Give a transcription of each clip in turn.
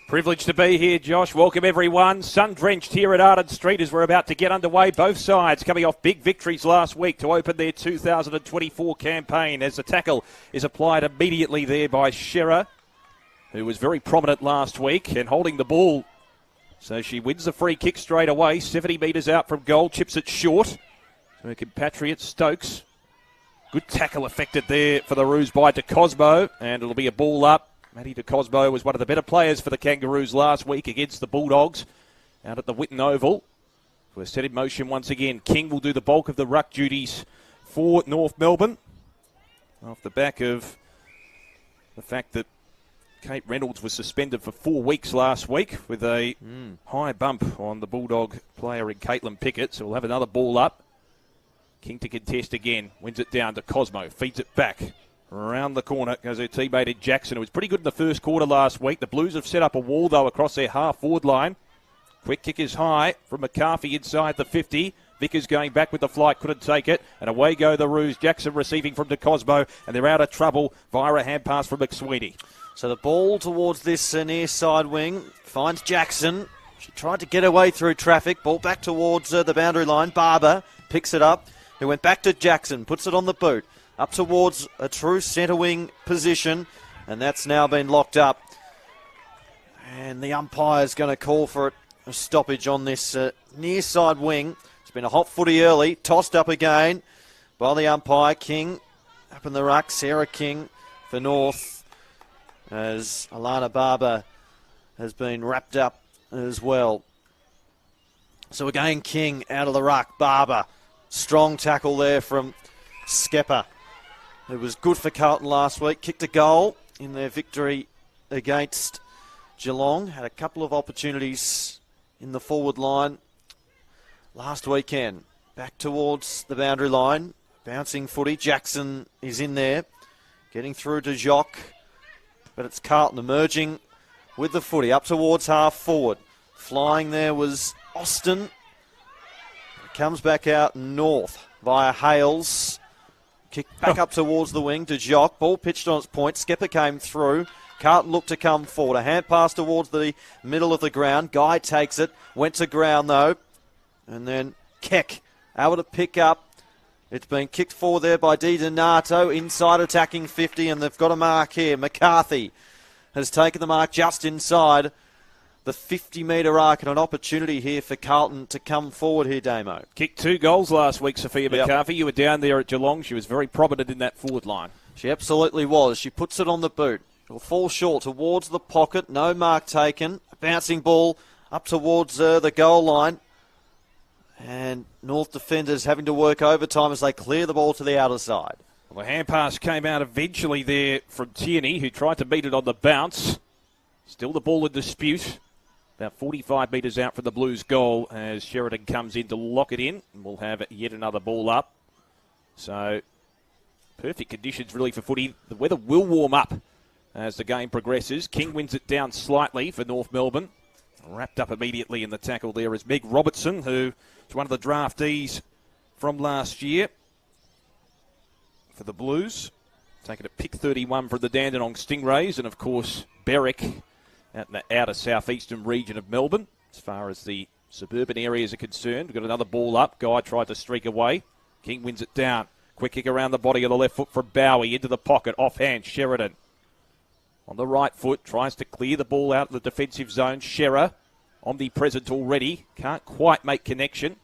Privileged to be here, Josh. Welcome, everyone. Sun-drenched here at Arden Street as we're about to get underway. Both sides coming off big victories last week to open their 2024 campaign as the tackle is applied immediately there by Shearer, who was very prominent last week and holding the ball. So she wins the free kick straight away. 70 metres out from goal, chips it short. So her compatriot Stokes. Good tackle effected there for the Roos by De Cosmo, and it'll be a ball up. Matty De Cosmo was one of the better players for the Kangaroos last week against the Bulldogs out at the Whitten Oval. We're set in motion once again. King will do the bulk of the ruck duties for North Melbourne off the back of the fact that Kate Reynolds was suspended for 4 weeks last week with a high bump on the Bulldog player in Caitlin Pickett. So we'll have another ball up. King to contest again. Wins it down to Cosmo. Feeds it back. Around the corner goes her teammate in Jackson, who was pretty good in the first quarter last week. The Blues have set up a wall, though, across their half-forward line. Quick kick is high from McCarthy inside the 50. Vickers going back with the flight, couldn't take it. And away go the Roos. Jackson receiving from De Cosmo, and they're out of trouble via a hand pass from McSweeney. So the ball towards this near side wing finds Jackson. She tried to get her way through traffic. Ball back towards the boundary line. Barber picks it up. Who went back to Jackson, puts it on the boot. Up towards a true centre wing position, and that's now been locked up. And the umpire's going to call for a stoppage on this near side wing. It's been a hot footy early, tossed up again by the umpire. King up in the ruck, Sarah King for North, as Alana Barber has been wrapped up as well. So again, King out of the ruck, Barber. Strong tackle there from Skepper. It was good for Carlton last week. Kicked a goal in their victory against Geelong. Had a couple of opportunities in the forward line last weekend. Back towards the boundary line. Bouncing footy. Jackson is in there. Getting through to Jock. But it's Carlton emerging with the footy. Up towards half forward. Flying there was Austin. It comes back out North via Hales. Kick back up towards the wing to Jock. Ball pitched on its point. Skepper came through. Carlton looked to come forward. A hand pass towards the middle of the ground. Guy takes it. Went to ground though. And then Keck able to pick up. It's been kicked forward there by Di Donato. Inside attacking 50, and they've got a mark here. McCarthy has taken the mark just inside the 50-metre arc, and an opportunity here for Carlton to come forward here, Damo. Kicked 2 goals last week, Sophia McCarthy. You were down there at Geelong. She was very prominent in that forward line. She absolutely was. She puts it on the boot. It'll fall short towards the pocket. No mark taken. A bouncing ball up towards the goal line. And North defenders having to work overtime as they clear the ball to the outer side. Well, the hand pass came out eventually there from Tierney, who tried to beat it on the bounce. Still the ball in dispute. About 45 metres out from the Blues' goal as Sheridan comes in to lock it in. And we'll have yet another ball up. So, perfect conditions really for footy. The weather will warm up as the game progresses. King wins it down slightly for North Melbourne. Wrapped up immediately in the tackle there is Meg Robertson, who is one of the draftees from last year for the Blues. Taking a pick 31 from the Dandenong Stingrays. And, of course, Berwick out in the outer southeastern region of Melbourne. As far as the suburban areas are concerned, we've got another ball up. Guy tried to streak away. King wins it down. Quick kick around the body of the left foot from Bowie. Into the pocket. Offhand, Sheridan. On the right foot, tries to clear the ball out of the defensive zone. Shearer, omnipresent already. Can't quite make connection.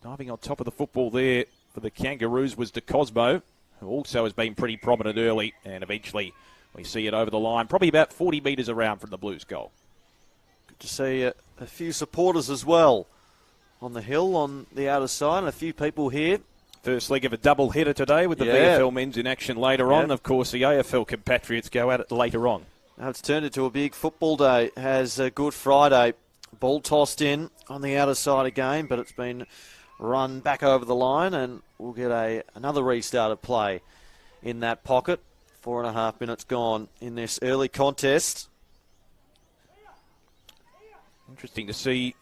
Diving on top of the football there for the Kangaroos was De Cosmo, who also has been pretty prominent early, and eventually we see it over the line, probably about 40 metres around from the Blues' goal. Good to see a few supporters as well on the hill on the outer side, and a few people here. First leg of a double header today with the VFL men's in action later on. Of course, the AFL compatriots go at it later on. Now it's turned into a big football day. Has a Good Friday. Ball tossed in on the outer side again, but it's been run back over the line, and we'll get another restart of play in that pocket. 4.5 minutes gone in this early contest. Interesting to see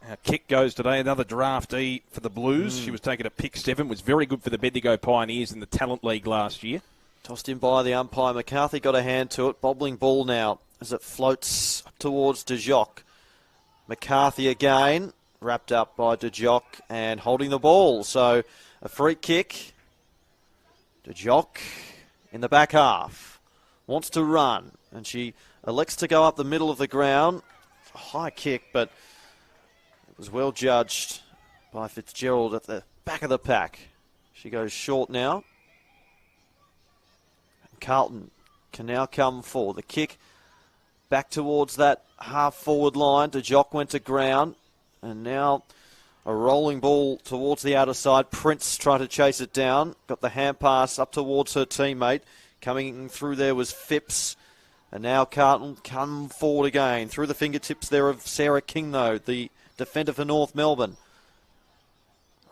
how Kick goes today. Another draftee for the Blues. She was taken at pick 7. Was very good for the Bendigo Pioneers in the Talent League last year. Tossed in by the umpire. McCarthy got a hand to it. Bobbling ball now as it floats towards De Jock. McCarthy again, wrapped up by De Jock and holding the ball. So a free kick. De Jock in the back half. Wants to run, and she elects to go up the middle of the ground. A high kick, but it was well judged by Fitzgerald at the back of the pack. She goes short now. And Carlton can now come forward. The kick back towards that half-forward line. De Jock went to ground, and now a rolling ball towards the outer side. Prince tried to chase it down. Got the hand pass up towards her teammate. Coming through there was Phipps. And now Carlton come forward again. Through the fingertips there of Sarah King, though, the defender for North Melbourne.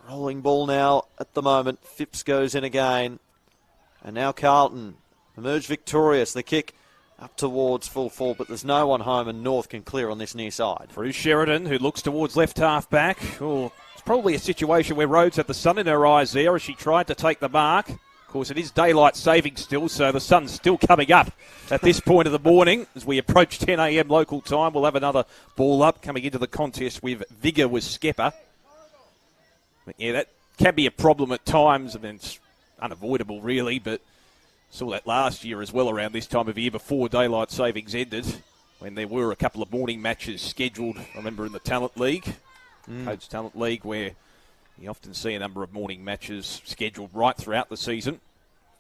Rolling ball now at the moment. Phipps goes in again. And now Carlton emerge victorious. The kick up towards full forward, but there's no one home, and North can clear on this near side. Through Sheridan, who looks towards left half back. Oh, it's probably a situation where Rhodes had the sun in her eyes there as she tried to take the mark. Of course, it is daylight saving still, so the sun's still coming up at this point of the morning. As we approach 10 a.m. local time, we'll have another ball up coming into the contest with Vigor with Skepper. But yeah, that can be a problem at times. I mean, it's unavoidable, really, but saw that last year as well around this time of year before daylight savings ended, when there were a couple of morning matches scheduled. I remember in the Talent League, Coach Talent League, where you often see a number of morning matches scheduled right throughout the season.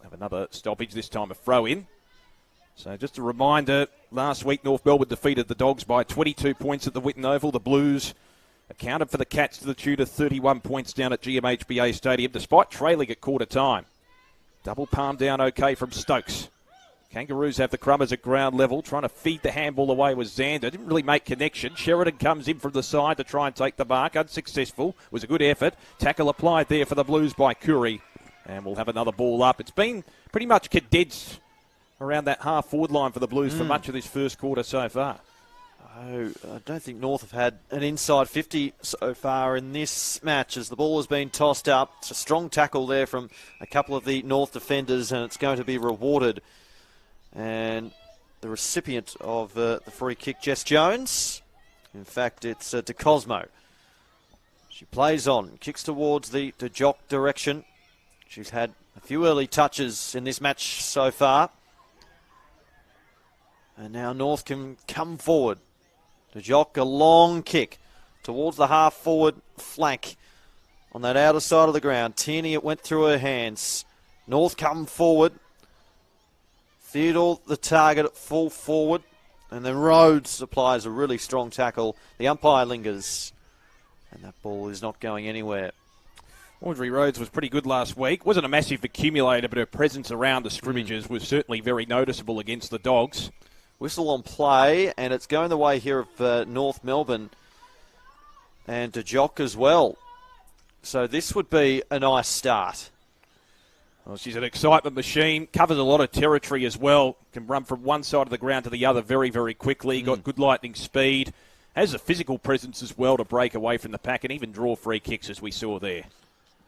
Have another stoppage, this time a throw-in. So just a reminder, last week North Melbourne defeated the Dogs by 22 points at the Whitten Oval. The Blues accounted for the Cats to the tune of 31 points down at GMHBA Stadium, despite trailing at quarter time. Double palm down okay from Stokes. Kangaroos have the crummers at ground level. Trying to feed the handball away was Xander. Didn't really make connection. Sheridan comes in from the side to try and take the mark. Unsuccessful. Was a good effort. Tackle applied there for the Blues by Curry. And we'll have another ball up. It's been pretty much condensed around that half-forward line for the Blues for much of this first quarter so far. Oh, I don't think North have had an inside 50 so far in this match as the ball has been tossed up. It's a strong tackle there from a couple of the North defenders, and it's going to be rewarded. And the recipient of the free kick, Jess Jones. In fact, it's De Cosmo. She plays on, kicks towards the De Jock direction. She's had a few early touches in this match so far. And now North can come forward. De Jock, a long kick towards the half-forward flank on that outer side of the ground. Tierney, it went through her hands. North come forward. Theodore, the target at full forward. And then Rhodes applies a really strong tackle. The umpire lingers. And that ball is not going anywhere. Audrey Rhodes was pretty good last week. Wasn't a massive accumulator, but her presence around the scrimmages was certainly very noticeable against the Dogs. Whistle on play, and it's going the way here of North Melbourne and De Jock as well. So this would be a nice start. Well, she's an excitement machine, covers a lot of territory as well, can run from one side of the ground to the other very, very quickly, got good lightning speed, has a physical presence as well to break away from the pack and even draw free kicks as we saw there.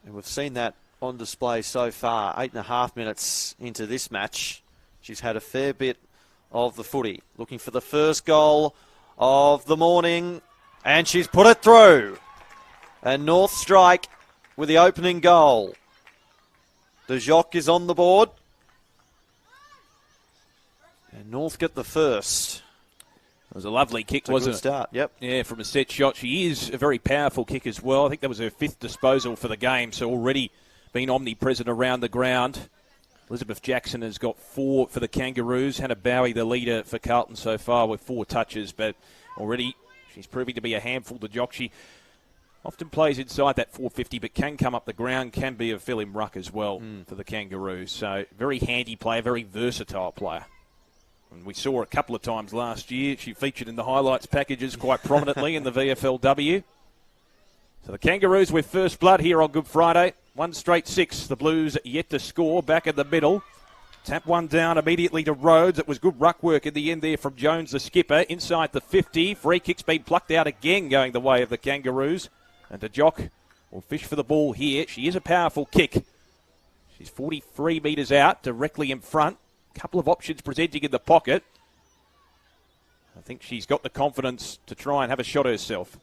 And we've seen that on display so far. 8.5 minutes into this match. She's had a fair bit of the footy. Looking for the first goal of the morning, and she's put it through. And North strike with the opening goal. De Jock is on the board. And North get the first. It was a lovely kick, wasn't it? Start, yep. Yeah, from a set shot. She is a very powerful kick as well. I think that was her 5th disposal for the game, so already been omnipresent around the ground. Elizabeth Jackson has got 4 for the Kangaroos. Hannah Bowie, the leader for Carlton so far, with 4 touches, but already she's proving to be a handful to Jock. She often plays inside that 450, but can come up the ground, can be a fill-in ruck as well for the Kangaroos. So very handy player, very versatile player. And we saw her a couple of times last year. She featured in the highlights packages quite prominently in the VFLW. So the Kangaroos with first blood here on Good Friday. 1 straight 6. The Blues yet to score back in the middle. Tap one down immediately to Rhodes. It was good ruck work in the end there from Jones, the skipper. Inside the 50. Free kick's been plucked out again going the way of the Kangaroos. And De Jock will fish for the ball here. She is a powerful kick. She's 43 metres out, directly in front. Couple of options presenting in the pocket. I think she's got the confidence to try and have a shot herself.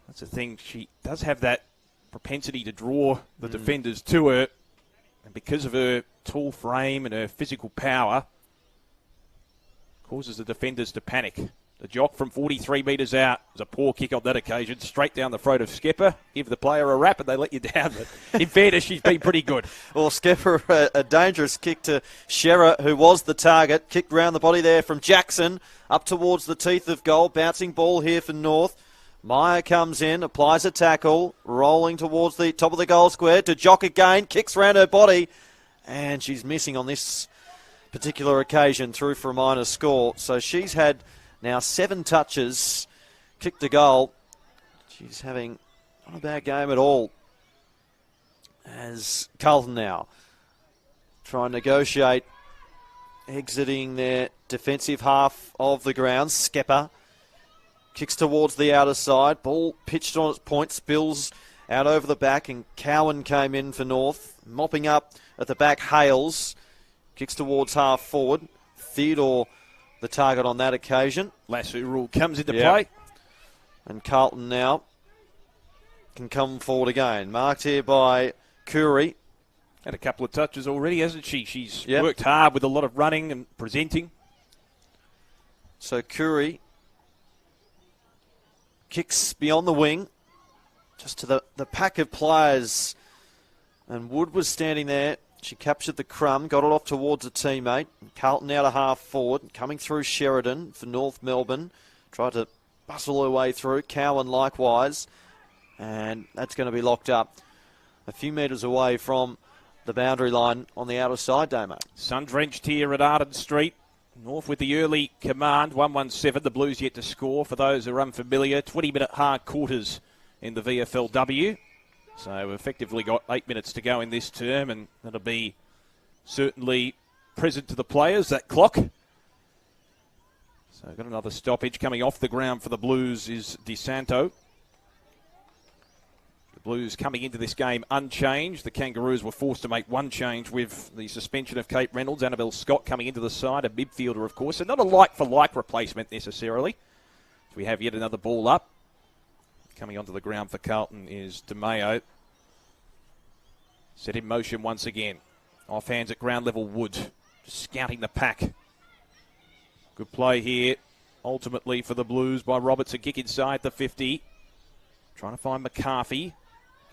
That's the thing. She does have that propensity to draw the defenders to her. And because of her tall frame and her physical power, causes the defenders to panic. The jock from 43 metres out was a poor kick on that occasion, straight down the throat of Skepper. Give the player a rap and they let you down. But in fairness, she's been pretty good. Well, Skepper, a dangerous kick to Shearer, who was the target. Kicked round the body there from Jackson, up towards the teeth of goal. Bouncing ball here for North. Meyer comes in, applies a tackle, rolling towards the top of the goal square. To Jock again, kicks round her body, and she's missing on this particular occasion, through for a minor score. So she's had now 7 touches, kicked a goal. She's having not a bad game at all. As Carlton now try and negotiate, exiting their defensive half of the ground. Skepper kicks towards the outer side. Ball pitched on its point, spills out over the back, and Cowan came in for North. Mopping up at the back, Hales kicks towards half forward. Theodore the target on that occasion. Lasso rule comes into play. And Carlton now can come forward again. Marked here by Curry. Had a couple of touches already, hasn't she? She's worked hard with a lot of running and presenting. So Curry kicks beyond the wing, just to the pack of players. And Wood was standing there. She captured the crumb, got it off towards a teammate. Carlton out a half forward, coming through Sheridan for North Melbourne. Tried to bustle her way through. Cowan likewise. And that's going to be locked up a few metres away from the boundary line on the outer side, Damo. Sun-drenched here at Arden Street. North with the early command, 1-1-7. The Blues yet to score. For those who are unfamiliar, 20-minute hard quarters in the VFLW. So we've effectively got 8 minutes to go in this term, and that'll be certainly present to the players, that clock. So we've got another stoppage coming off the ground for the Blues is DeSanto. The Blues coming into this game unchanged. The Kangaroos were forced to make one change with the suspension of Kate Reynolds. Annabelle Scott coming into the side, a midfielder, of course. So not a like-for-like replacement necessarily. So we have yet another ball up. Coming onto the ground for Carlton is DeMeo. Set in motion once again. Off hands at ground level, Wood. Just scouting the pack. Good play here, ultimately for the Blues by Robertson. Kick inside the 50. Trying to find McCarthy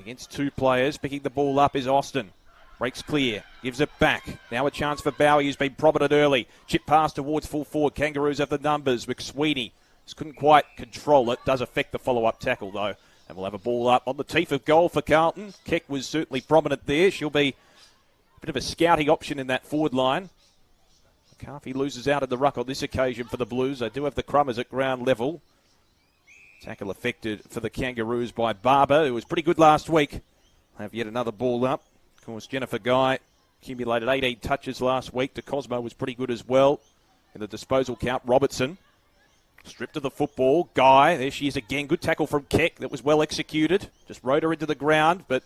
against 2 players. Picking the ball up is Austin. Breaks clear, gives it back. Now a chance for Bowie, who's been prominent early. Chip pass towards full forward. Kangaroos have the numbers. McSweeney just couldn't quite control it. Does affect the follow-up tackle, though. And we'll have a ball up on the teeth of goal for Carlton. Keck was certainly prominent there. She'll be a bit of a scouting option in that forward line. McCarthy loses out in the ruck on this occasion for the Blues. They do have the Crummers at ground level. Tackle affected for the Kangaroos by Barber, who was pretty good last week. Have yet another ball up. Of course, Jennifer Guy accumulated 18 touches last week. De Cosmo was pretty good as well in the disposal count. Robertson stripped of the football. Guy, there she is again. Good tackle from Keck that was well executed. Just rode her into the ground, but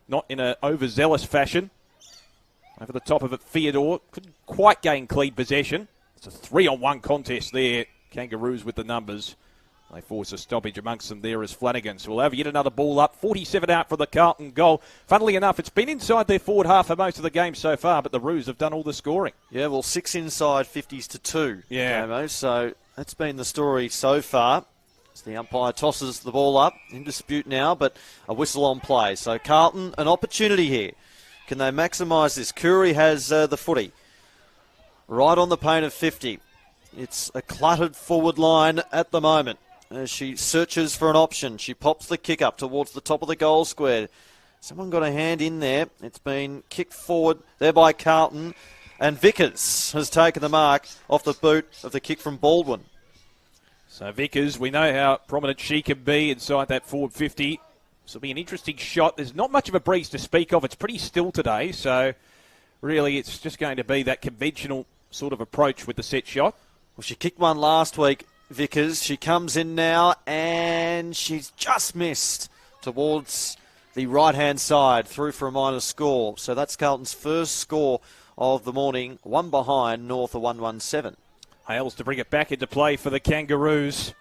not in an overzealous fashion. Over the top of it, Theodore couldn't quite gain clean possession. It's a 3-on-1 contest there. Kangaroos with the numbers. They force a stoppage amongst them there as Flanagan. So we'll have yet another ball up. 47 out for the Carlton goal. Funnily enough, it's been inside their forward half for most of the game so far, but the Roos have done all the scoring. Yeah, well, 6 inside, 50s to 2. Yeah. Damo. So that's been the story so far. As the umpire tosses the ball up. In dispute now, but a whistle on play. So Carlton, an opportunity here. Can they maximise this? Curry has the footy. Right on the paint of 50. It's a cluttered forward line at the moment. As she searches for an option, she pops the kick up towards the top of the goal square. Someone got a hand in there. It's been kicked forward there by Carlton. And Vickers has taken the mark off the boot of the kick from Baldwin. So Vickers, we know how prominent she can be inside that forward 50. This will be an interesting shot. There's not much of a breeze to speak of. It's pretty still today. So really it's just going to be that conventional sort of approach with the set shot. Well, she kicked one last week, Vickers. She comes in now and she's just missed towards the right-hand side, through for a minor score. So that's Carlton's first score of the morning. One behind, North, a 1-1-7. Hales to bring it back into play for the Kangaroos.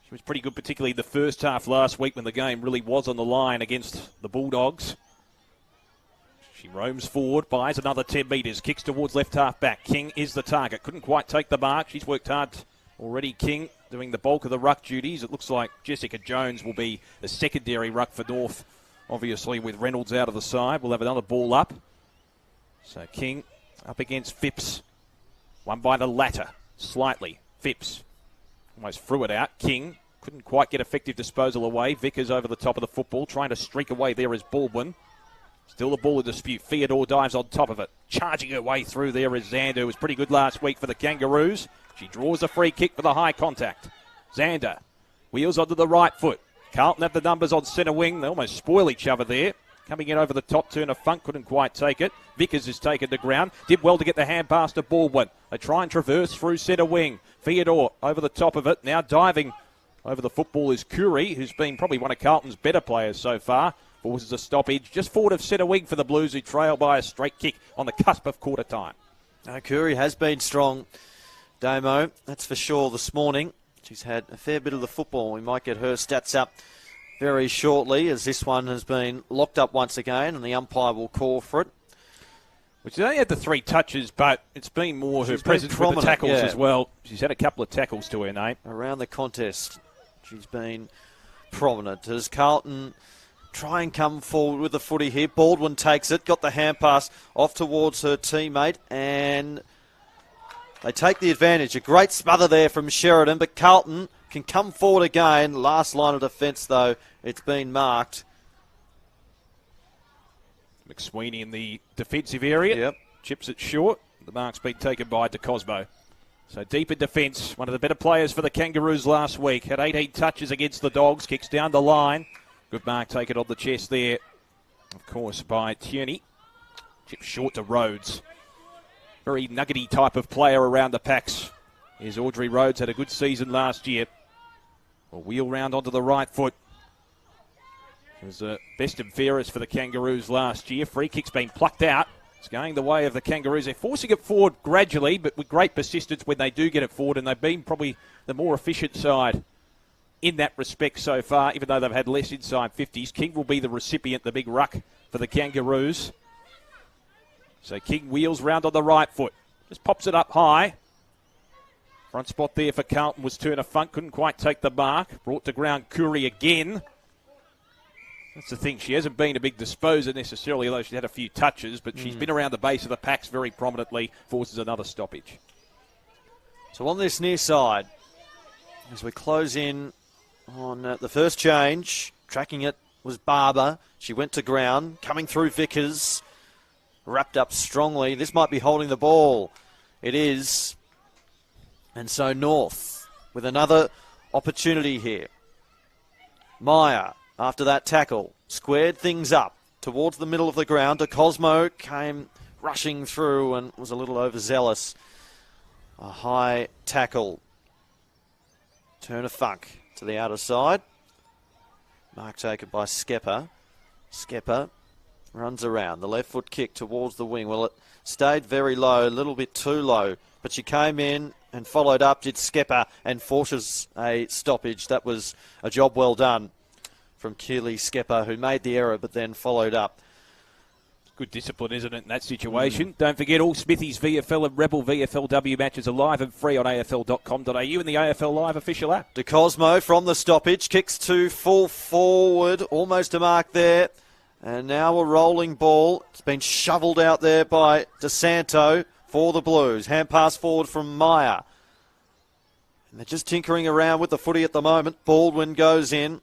She was pretty good, particularly in the first half last week when the game really was on the line against the Bulldogs. She roams forward, buys another 10 metres, kicks towards left half back. King is the target. Couldn't quite take the mark. She's worked hard already, King, doing the bulk of the ruck duties. It looks like Jessica Jones will be the secondary ruck for North, obviously with Reynolds out of the side. We'll have another ball up. So King up against Phipps. One by the latter, slightly. Phipps almost threw it out. King couldn't quite get effective disposal away. Vickers over the top of the football, trying to streak away there is Baldwin. Still the ball in dispute. Theodore dives on top of it. Charging her way through there is Xander, who was pretty good last week for the Kangaroos. She draws a free kick for the high contact. Xander wheels onto the right foot. Carlton have the numbers on centre wing. They almost spoil each other there. Coming in over the top turn of Funk, couldn't quite take it. Vickers is taken to ground. Did well to get the hand pass to Baldwin. They try and traverse through centre wing. Theodore over the top of it. Now diving over the football is Curry, who's been probably one of Carlton's better players so far. Forces a stoppage just forward of centre wing for the Blues, who trail by a straight kick on the cusp of quarter time. Curry has been strong, Damo, that's for sure this morning. She's had a fair bit of the football. We might get her stats up very shortly, as this one has been locked up once again, and the umpire will call for it. Which they only had the 3 touches, but it's been more her presence with the tackles as well. She's had a couple of tackles to her name. Around the contest, she's been prominent. As Carlton try and come forward with the footy here. Baldwin takes it, got the hand pass off towards her teammate, and they take the advantage. A great smother there from Sheridan, but Carlton can come forward again. Last line of defence, though, it's been marked. McSweeney in the defensive area. Yep. Chips it short. The mark's been taken by De Cosmo. So deep in defence, one of the better players for the Kangaroos last week. Had 18 touches against the Dogs, kicks down the line. Good mark taken on the chest there, of course, by Tierney. Chip short to Rhodes. Very nuggety type of player around the packs. Here's Audrey Rhodes, had a good season last year. A wheel round onto the right foot. It was the best and fairest for the Kangaroos last year. Free kick's been plucked out. It's going the way of the Kangaroos. They're forcing it forward gradually, but with great persistence when they do get it forward, and they've been probably the more efficient side in that respect so far, even though they've had less inside 50s. King will be the recipient, the big ruck for the Kangaroos. So King wheels round on the right foot. Just pops it up high. Front spot there for Carlton was Turner Funk. Couldn't quite take the mark. Brought to ground Curry again. That's the thing. She hasn't been a big disposer necessarily, although she's had a few touches, but she's been around the base of the packs very prominently. Forces another stoppage. So on this near side, as we close in on the first change, tracking it was Barber. She went to ground, coming through Vickers, wrapped up strongly. This might be holding the ball. It is. And so North with another opportunity here. Meyer, after that tackle, squared things up towards the middle of the ground. De Cosmo came rushing through and was a little overzealous. A high tackle. Turner Funk to the outer side. Mark taken by Skepper. Skepper runs around. The left foot kick towards the wing. Well, it stayed very low, a little bit too low. But she came in and followed up, did Skepper, and forces a stoppage. That was a job well done from Keely Skepper, who made the error but then followed up. Good discipline, isn't it, in that situation? Don't forget, all Smithy's VFL and Rebel VFLW matches are live and free on afl.com.au and the AFL Live official app. De Cosmo from the stoppage, kicks to full forward, almost a mark there. And now a rolling ball. It's been shoveled out there by DeSanto for the Blues. Hand pass forward from Meyer. And they're just tinkering around with the footy at the moment. Baldwin goes in.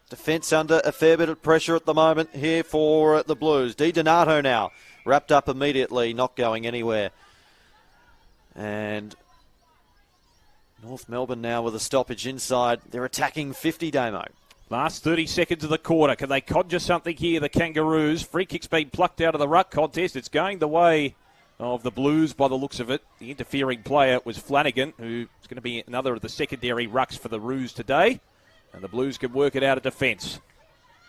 Defence under a fair bit of pressure at the moment here for the Blues. Di Donato now wrapped up immediately, not going anywhere. And North Melbourne now with a stoppage inside. They're attacking 50, Damo. Last 30 seconds of the quarter. Can they conjure something here, the Kangaroos? Free kick's been plucked out of the ruck contest. It's going the way of the Blues by the looks of it. The interfering player was Flanagan, who's going to be another of the secondary rucks for the Roos today. And the Blues can work it out of defence.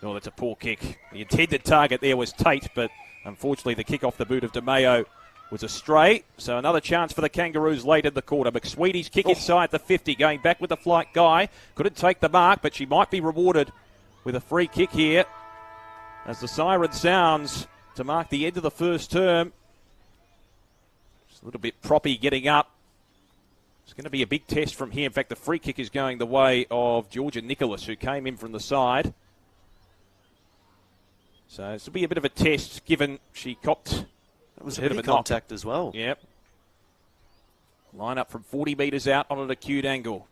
Oh, that's a poor kick. The intended target there was Tate, but unfortunately the kick off the boot of DeMayo was a stray. So another chance for the Kangaroos late in the quarter. McSweeney's kick inside the 50, going back with the flight guy. Couldn't take the mark, but she might be rewarded with a free kick here as the siren sounds to mark the end of the first term. Just a little bit proppy getting up. It's going to be a big test from here. In fact, the free kick is going the way of Georgia Nicholas, who came in from the side. So this will be a bit of a test, given she copped. That was a bit of a contact as well. Yep. Line up from 40 metres out on an acute angle.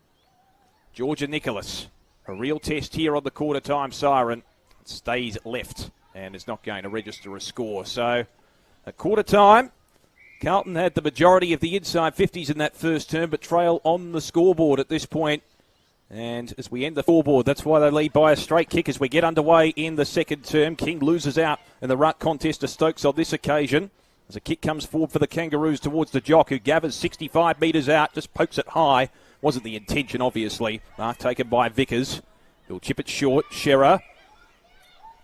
Georgia Nicholas. A real test here on the quarter time siren. It stays left and is not going to register a score. So at quarter time, Carlton had the majority of the inside 50s in that first term, but trail on the scoreboard at this point. And as we end the scoreboard, that's why they lead by a straight kick as we get underway in the second term. King loses out in the ruck contest to Stokes on this occasion. As a kick comes forward for the Kangaroos towards the Jock, who gathers 65 metres out, just pokes it high. Wasn't the intention, obviously. Mark taken by Vickers. He'll chip it short. Shearer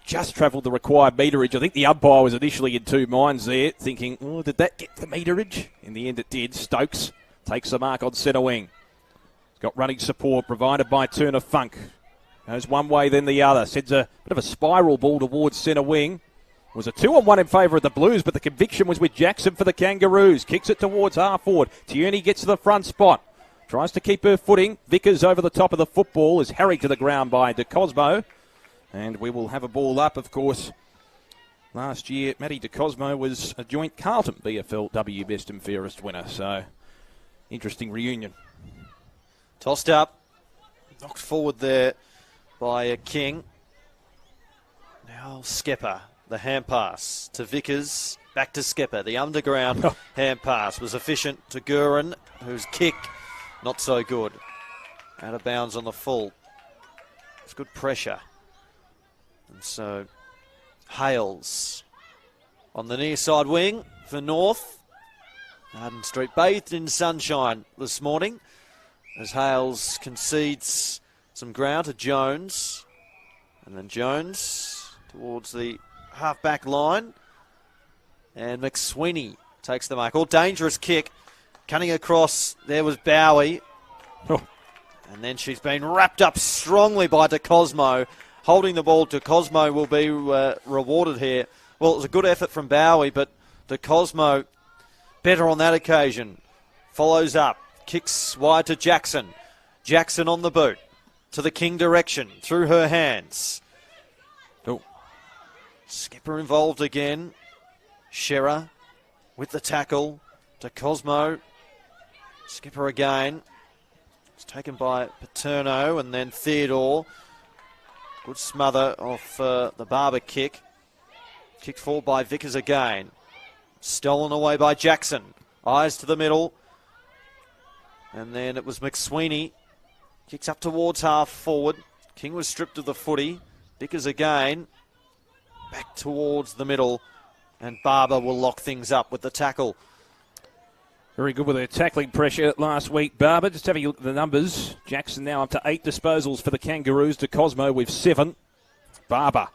just travelled the required meterage. I think the umpire was initially in two minds there, thinking, oh, did that get the meterage? In the end, it did. Stokes takes the mark on centre wing. He's got running support provided by Turner Funk. Goes one way, then the other. Sends a bit of a spiral ball towards centre wing. It was a 2-on-1 in favour of the Blues, but the conviction was with Jackson for the Kangaroos. Kicks it towards half forward. Tierney gets to the front spot. Tries to keep her footing. Vickers over the top of the football is harried to the ground by De Cosmo. And we will have a ball up, of course. Last year, Matty De Cosmo was a joint Carlton VFLW Best and Fairest winner. So, interesting reunion. Tossed up. Knocked forward there by King. Now Skepper. The hand pass to Vickers. Back to Skepper. The underground hand pass was efficient to Gurin, whose kick not so good. Out of bounds on the full. It's good pressure. And so Hales on the near side wing for North. Arden Street bathed in sunshine this morning as Hales concedes some ground to Jones. And then Jones towards the half-back line. And McSweeney takes the mark. All dangerous kick. Cutting across, there was Bowie. Oh. And then she's been wrapped up strongly by De Cosmo. Holding the ball, De Cosmo will be rewarded here. Well, it was a good effort from Bowie, but De Cosmo better on that occasion. Follows up. Kicks wide to Jackson. Jackson on the boot. To the King direction. Through her hands. Oh. Skipper involved again. Shearer with the tackle. De Cosmo. Skipper again. It's taken by Paterno and then Theodore. Good smother off the Barber kick. Kicked forward by Vickers again. Stolen away by Jackson. Eyes to the middle. And then it was McSweeney. Kicks up towards half forward. King was stripped of the footy. Vickers again. Back towards the middle. And Barber will lock things up with the tackle. Very good with her tackling pressure last week, Barber. Just having a look at the numbers. Jackson now up to 8 disposals for the Kangaroos. De Cosmo with 7. Barber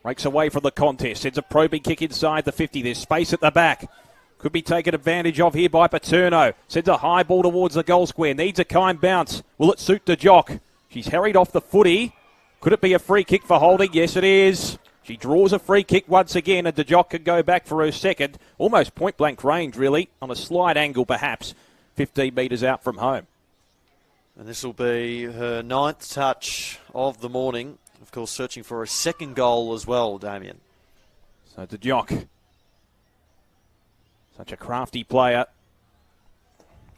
breaks away from the contest. Sends a probing kick inside the 50. There's space at the back. Could be taken advantage of here by Paterno. Sends a high ball towards the goal square. Needs a kind bounce. Will it suit the Jock? She's harried off the footy. Could it be a free kick for holding? Yes, it is. She draws a free kick once again, and De Jock can go back for her second. Almost point-blank range, really, on a slight angle, perhaps. 15 metres out from home. And this will be her 9th touch of the morning. Of course, searching for a second goal as well, Damien. So De Jock, such a crafty player.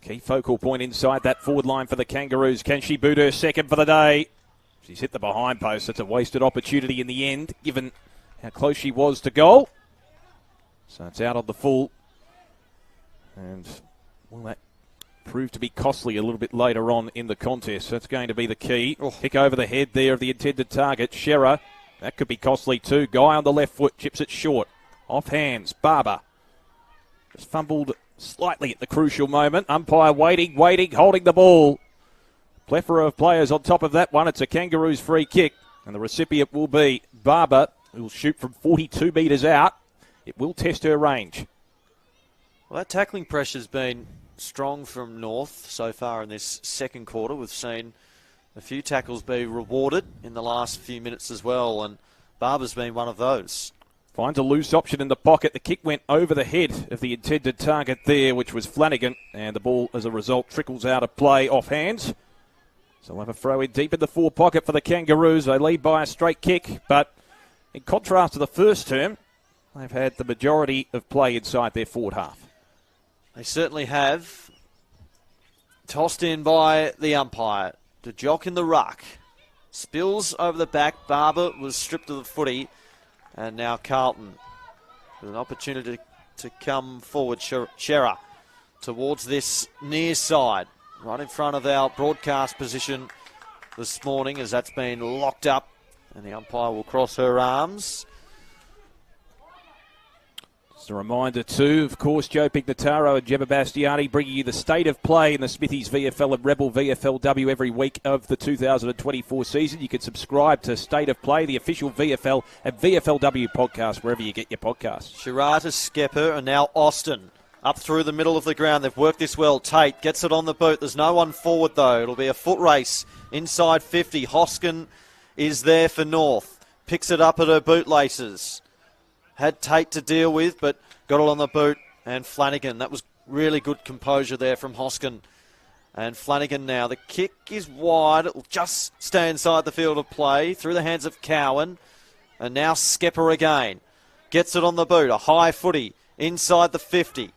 Key focal point inside that forward line for the Kangaroos. Can she boot her second for the day? She's hit the behind post. That's a wasted opportunity in the end, given how close she was to goal. So it's out on the full. And will that prove to be costly a little bit later on in the contest? That's going to be the key. Kick over the head there of the intended target. Shearer. That could be costly too. Guy on the left foot chips it short. Off hands. Barber. Just fumbled slightly at the crucial moment. Umpire waiting, holding the ball. Plethora of players on top of that one. It's a Kangaroos free kick. And the recipient will be Barber, who will shoot from 42 metres out. It will test her range. Well, that tackling pressure's been strong from North so far in this second quarter. We've seen a few tackles be rewarded in the last few minutes as well, and Barber's been one of those. Finds a loose option in the pocket. The kick went over the head of the intended target there, which was Flanagan, and the ball, as a result, trickles out of play off hands. So we'll have a throw in deep in the forward pocket for the Kangaroos. They lead by a straight kick, but in contrast to the first term, they've had the majority of play inside their forward half. They certainly have. Tossed in by the umpire. To Jock in the ruck. Spills over the back. Barber was stripped of the footy. And now Carlton with an opportunity to come forward. Shearer towards this near side. Right in front of our broadcast position this morning, as that's been locked up. And the umpire will cross her arms. Just a reminder too, of course, Joe Pignataro and Gemma Bastiani bringing you the state of play in the Smithies VFL and Rebel VFLW every week of the 2024 season. You can subscribe to State of Play, the official VFL and VFLW podcast, wherever you get your podcasts. Shirata, Skepper, and now Austin. Up through the middle of the ground. They've worked this well. Tate gets it on the boot. There's no one forward, though. It'll be a foot race inside 50. Hoskin is there for North. Picks it up at her bootlaces. Had Tate to deal with, but got it on the boot. And Flanagan. That was really good composure there from Hoskin. And Flanagan now. The kick is wide. It'll just stay inside the field of play. Through the hands of Cowan. And now Skepper again. Gets it on the boot. A high footy inside the 50.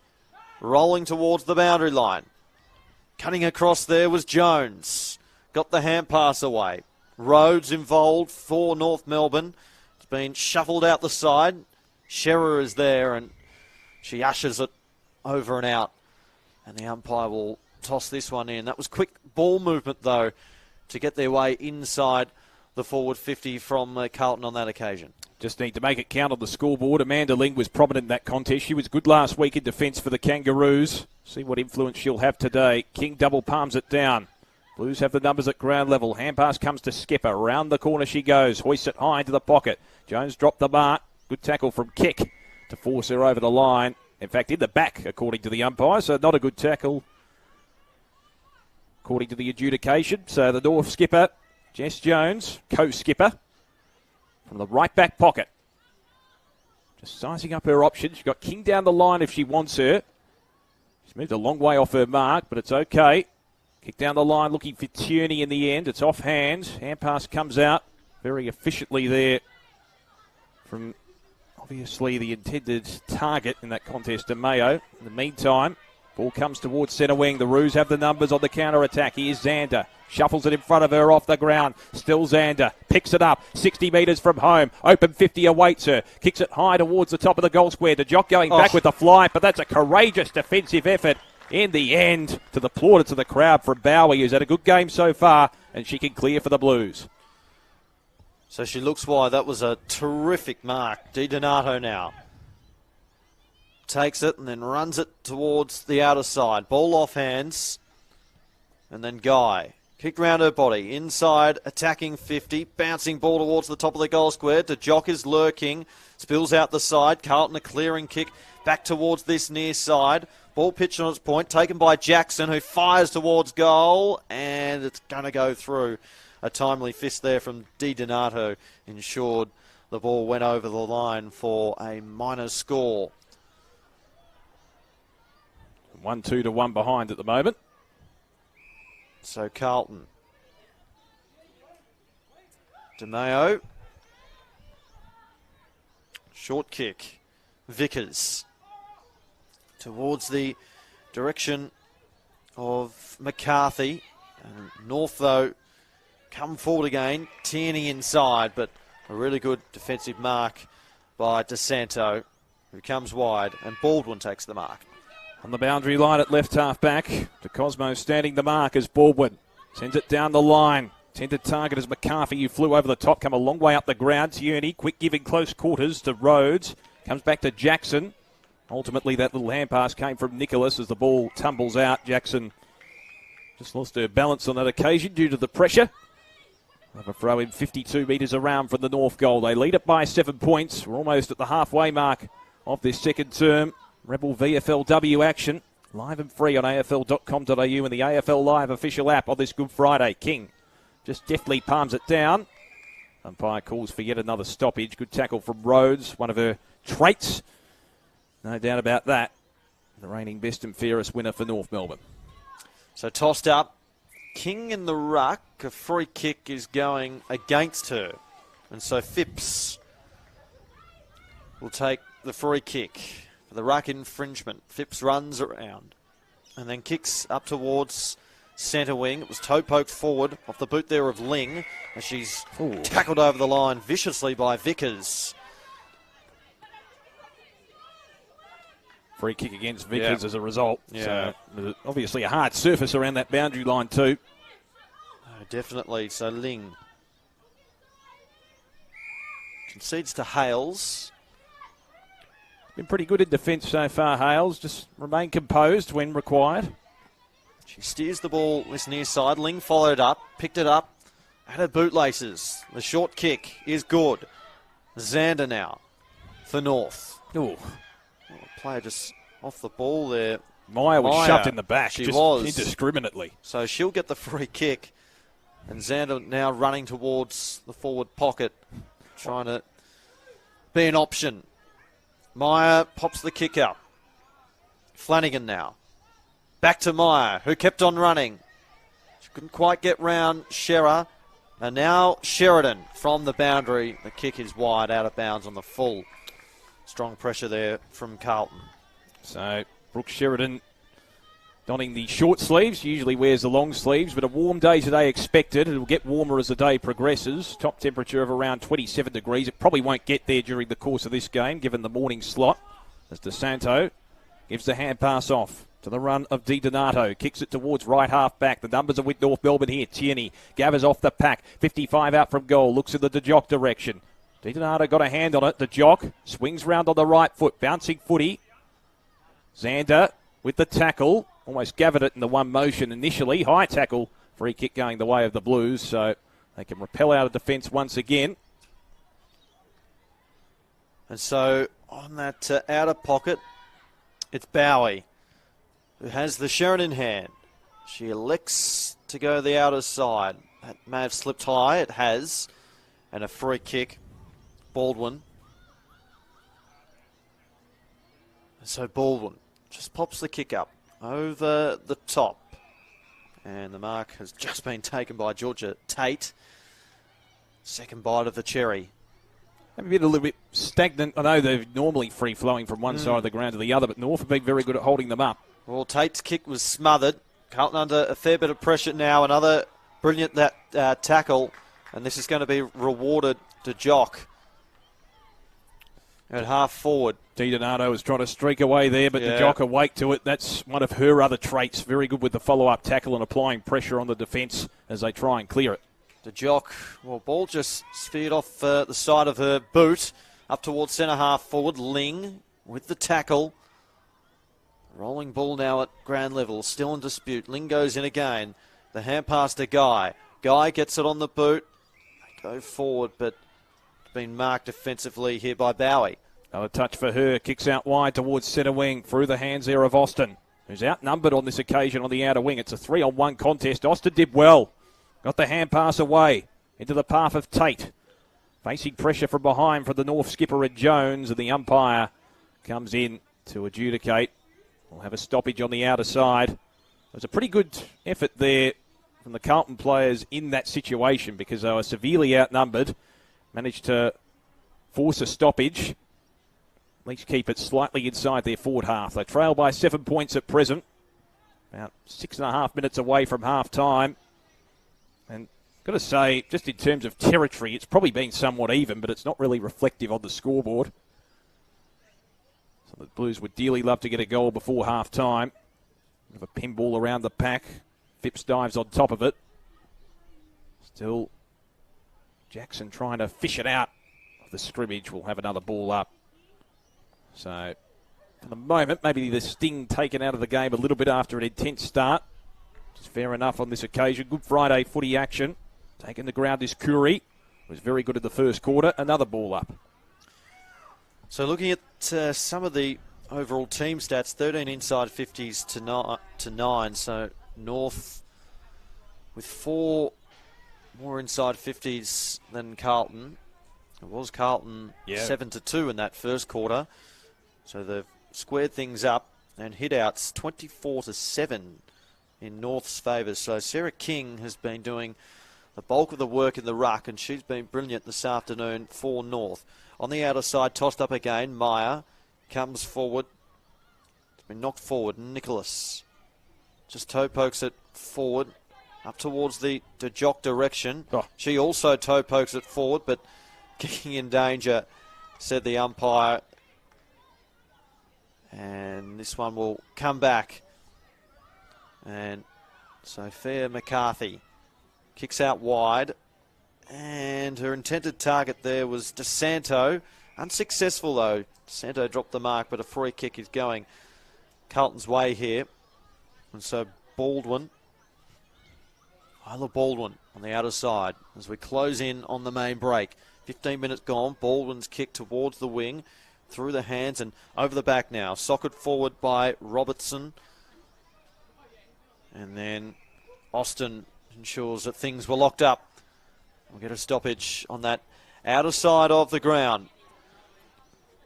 Rolling towards the boundary line. Cutting across there was Jones. Got the hand pass away. Rhodes involved for North Melbourne. It's been shuffled out the side. Shearer is there and she ushers it over and out. And the umpire will toss this one in. That was quick ball movement, though, to get their way inside the forward 50 from Carlton on that occasion. Just need to make it count on the scoreboard. Amanda Ling was prominent in that contest. She was good last week in defence for the Kangaroos. See what influence she'll have today. King double palms it down. Blues have the numbers at ground level. Hand pass comes to Skipper. Round the corner she goes. Hoists it high into the pocket. Jones dropped the mark. Good tackle from Kick to force her over the line. In fact, in the back, according to the umpire. So not a good tackle, according to the adjudication. So the North skipper, Jess Jones, co-skipper, from the right back pocket. Just sizing up her options. She's got King down the line if she wants her. She's moved a long way off her mark, but it's okay. Kick down the line, looking for Tierney in the end. It's off hands. Hand pass comes out very efficiently there from obviously the intended target in that contest, DeMayo. In the meantime, ball comes towards centre wing. The Roos have the numbers on the counter-attack. Here's Xander. Shuffles it in front of her off the ground. Still Xander. Picks it up. 60 metres from home. Open 50 awaits her. Kicks it high towards the top of the goal square. De Jock going back with the fly, but that's a courageous defensive effort in the end, to the plaudits of the crowd from Bowie, who's had a good game so far, and she can clear for the Blues. So she looks wide. That was a terrific mark. Di Donato now takes it and then runs it towards the outer side. Ball off hands. And then Guy. Kicked round her body. Inside, attacking 50. Bouncing ball towards the top of the goal square. De Jock is lurking. Spills out the side. Carlton a clearing kick back towards this near side. Ball pitched on its point. Taken by Jackson, who fires towards goal. And it's going to go through. A timely fist there from Di Donato ensured the ball went over the line for a minor score. 1-2 to 1 behind at the moment. So Carlton. DeMayo. Short kick. Vickers. Towards the direction of McCarthy. And North, though, come forward again. Tierney inside, but a really good defensive mark by DeSanto, who comes wide, and Baldwin takes the mark. On the boundary line at left half back, to Cosmo standing the mark as Baldwin sends it down the line. Tended target as McCarthy, who flew over the top, come a long way up the ground. Tierney, quick giving close quarters to Rhodes. Comes back to Jackson. Ultimately, that little hand pass came from Nicholas as the ball tumbles out. Jackson just lost her balance on that occasion due to the pressure. Have a throw in 52 metres around from the North goal. They lead it by 7 points. We're almost at the halfway mark of this second term. Rebel VFLW action. Live and free on afl.com.au and the AFL Live official app on this Good Friday. King just deftly palms it down. Umpire calls for yet another stoppage. Good tackle from Rhodes, one of her traits. No doubt about that. The reigning best and fairest winner for North Melbourne. So tossed up. King in the ruck. A free kick is going against her. And so Phipps will take the free kick for the ruck infringement. Phipps runs around and then kicks up towards centre wing. It was toe poked forward off the boot there of Ling as she's tackled over the line viciously by Vickers. Free kick against Vickers as a result. Yeah. So obviously a hard surface around that boundary line too. Oh, definitely. So Ling concedes to Hales. Been pretty good in defence so far, Hales. Just remain composed when required. She steers the ball this near side. Ling followed up, picked it up at her bootlaces. The short kick is good. Xander now for North. Ooh. Player just off the ball there. Maya was shoved in the back. She just was. Indiscriminately. So she'll get the free kick. And Xander now running towards the forward pocket, trying to be an option. Maya pops the kick up. Flanagan now. Back to Maya, who kept on running. She couldn't quite get round Shearer. And now Sheridan from the boundary. The kick is wide, out of bounds on the full. Strong pressure there from Carlton. So Brooke Sheridan donning the short sleeves. Usually wears the long sleeves, but a warm day today expected. It'll get warmer as the day progresses. Top temperature of around 27 degrees. It probably won't get there during the course of this game, given the morning slot. As DeSanto gives the hand pass off to the run of Di Donato. Kicks it towards right half back. The numbers are with North Melbourne here. Tierney gathers off the pack. 55 out from goal. Looks in the DeJock direction. Di Donato got a hand on it. DeJock swings round on the right foot. Bouncing footy. Xander with the tackle. Almost gathered it in the one motion initially. High tackle. Free kick going the way of the Blues. So they can repel out of defence once again. And so on that outer pocket, it's Bowie who has the Sheridan hand. She elects to go the outer side. That may have slipped high. It has. And a free kick. Baldwin. And so Baldwin just pops the kick up over the top. And the mark has just been taken by Georgia Tate. Second bite of the cherry. Maybe been a little bit stagnant. I know they're normally free-flowing from one side of the ground to the other, but North have been very good at holding them up. Well, Tate's kick was smothered. Carlton under a fair bit of pressure now. Another brilliant tackle. And this is going to be rewarded to Jock. At half forward. Di Donato was trying to streak away there, but the Jock awake to it. That's one of her other traits. Very good with the follow-up tackle and applying pressure on the defence as they try and clear it. The Jock, well, ball just speared off the side of her boot up towards centre half forward. Ling with the tackle. Rolling ball now at ground level, still in dispute. Ling goes in again. The hand pass to Guy. Guy gets it on the boot. They go forward, but been marked defensively here by Bowie. Another touch for her. Kicks out wide towards centre wing through the hands there of Austin, who's outnumbered on this occasion on the outer wing. It's a 3-on-1 contest. Austin did well. Got the hand pass away into the path of Tate. Facing pressure from behind from the North skipper at Jones, and the umpire comes in to adjudicate. We'll have a stoppage on the outer side. It was a pretty good effort there from the Carlton players in that situation because they were severely outnumbered. Managed to force a stoppage. At least keep it slightly inside their forward half. They trail by 7 points at present. About 6.5 minutes away from half time. And got to say, just in terms of territory, it's probably been somewhat even, but it's not really reflective on the scoreboard. So the Blues would dearly love to get a goal before half time. Bit of a pinball around the pack. Phipps dives on top of it. Still Jackson trying to fish it out of the scrimmage. Will have another ball up. So for the moment, maybe the sting taken out of the game a little bit after an intense start. Which is fair enough on this occasion. Good Friday footy action. Taking the ground is Curry. Was very good in the first quarter. Another ball up. So looking at some of the overall team stats, 13 inside 50s to 9. So North with 4 more inside 50s than Carlton. It was Carlton 7-2 in that first quarter. So they've squared things up and hit outs 24-7 in North's favour. So Sarah King has been doing the bulk of the work in the ruck, and she's been brilliant this afternoon for North. On the outer side, tossed up again. Meyer comes forward. It's been knocked forward. Nicholas just toe pokes it forward up towards the Jock direction. She also toe pokes it forward, but kicking in danger, said the umpire. And this one will come back. And Sophia McCarthy kicks out wide. And her intended target there was DeSanto. Unsuccessful though. DeSanto dropped the mark, but a free kick is going Carlton's way here. And so Baldwin, Isla Baldwin on the outer side as we close in on the main break. 15 minutes gone. Baldwin's kick towards the wing, through the hands and over the back now. Socket forward by Robertson. And then Austin ensures that things were locked up. We'll get a stoppage on that outer side of the ground.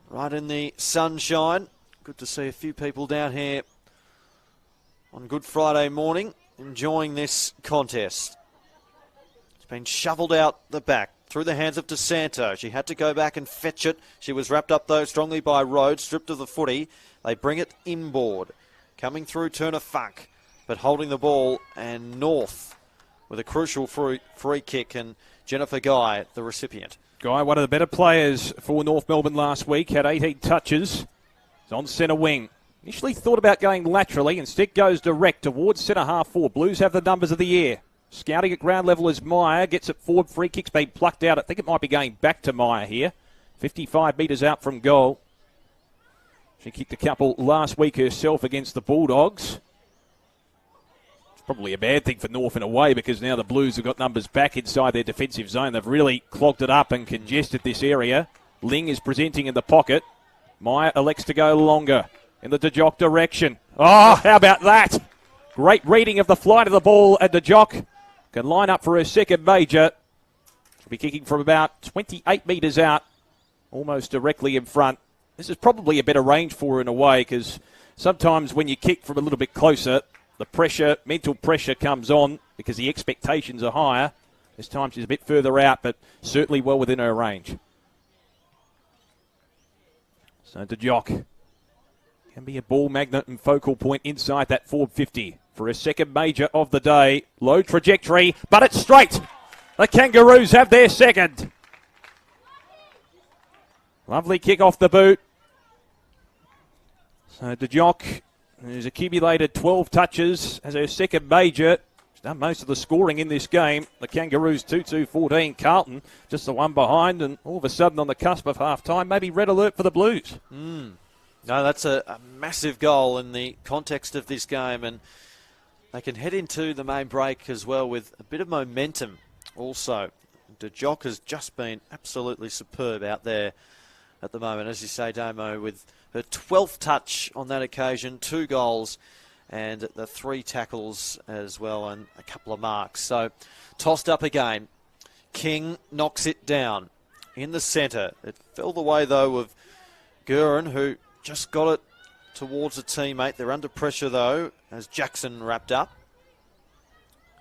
Right in the sunshine. Good to see a few people down here on Good Friday morning enjoying this contest. It's been shovelled out the back through the hands of DeSanto. She had to go back and fetch it. She was wrapped up though strongly by Rhodes, stripped of the footy. They bring it inboard. Coming through Turner Funk, but holding the ball, and North with a crucial free kick, and Jennifer Guy, the recipient. Guy, one of the better players for North Melbourne last week, had 18 touches. He's on centre wing. Initially thought about going laterally, instead goes direct towards centre half forward. Blues have the numbers of the year. Scouting at ground level is Meyer, gets it forward, free kick's been plucked out. I think it might be going back to Meyer here. 55 metres out from goal. She kicked a couple last week herself against the Bulldogs. Probably a bad thing for North in a way, because now the Blues have got numbers back inside their defensive zone. They've really clogged it up and congested this area. Ling is presenting in the pocket. Meyer elects to go longer in the DeJock direction. Oh, how about that? Great reading of the flight of the ball, and DeJock can line up for her second major. She'll be kicking from about 28 metres out, almost directly in front. This is probably a better range for her in a way, because sometimes when you kick from a little bit closer, the pressure, mental pressure comes on because the expectations are higher. This time she's a bit further out, but certainly well within her range. So DeJock can be a ball magnet and focal point inside that forward 50 for a second major of the day. Low trajectory, but it's straight. The Kangaroos have their second. Lovely kick off the boot. So DeJock, who's accumulated 12 touches as her second major. She's done most of the scoring in this game. The Kangaroos 2-2-14. Carlton just the one behind, and all of a sudden on the cusp of half-time, maybe red alert for the Blues. No, that's a massive goal in the context of this game, and they can head into the main break as well with a bit of momentum also. DeJock has just been absolutely superb out there at the moment, as you say, Damo, with her 12th touch on that occasion, 2 goals and the 3 tackles as well, and a couple of marks. So tossed up again. King knocks it down in the centre. It fell the way though of Guerin, who just got it towards a teammate. They're under pressure though as Jackson wrapped up.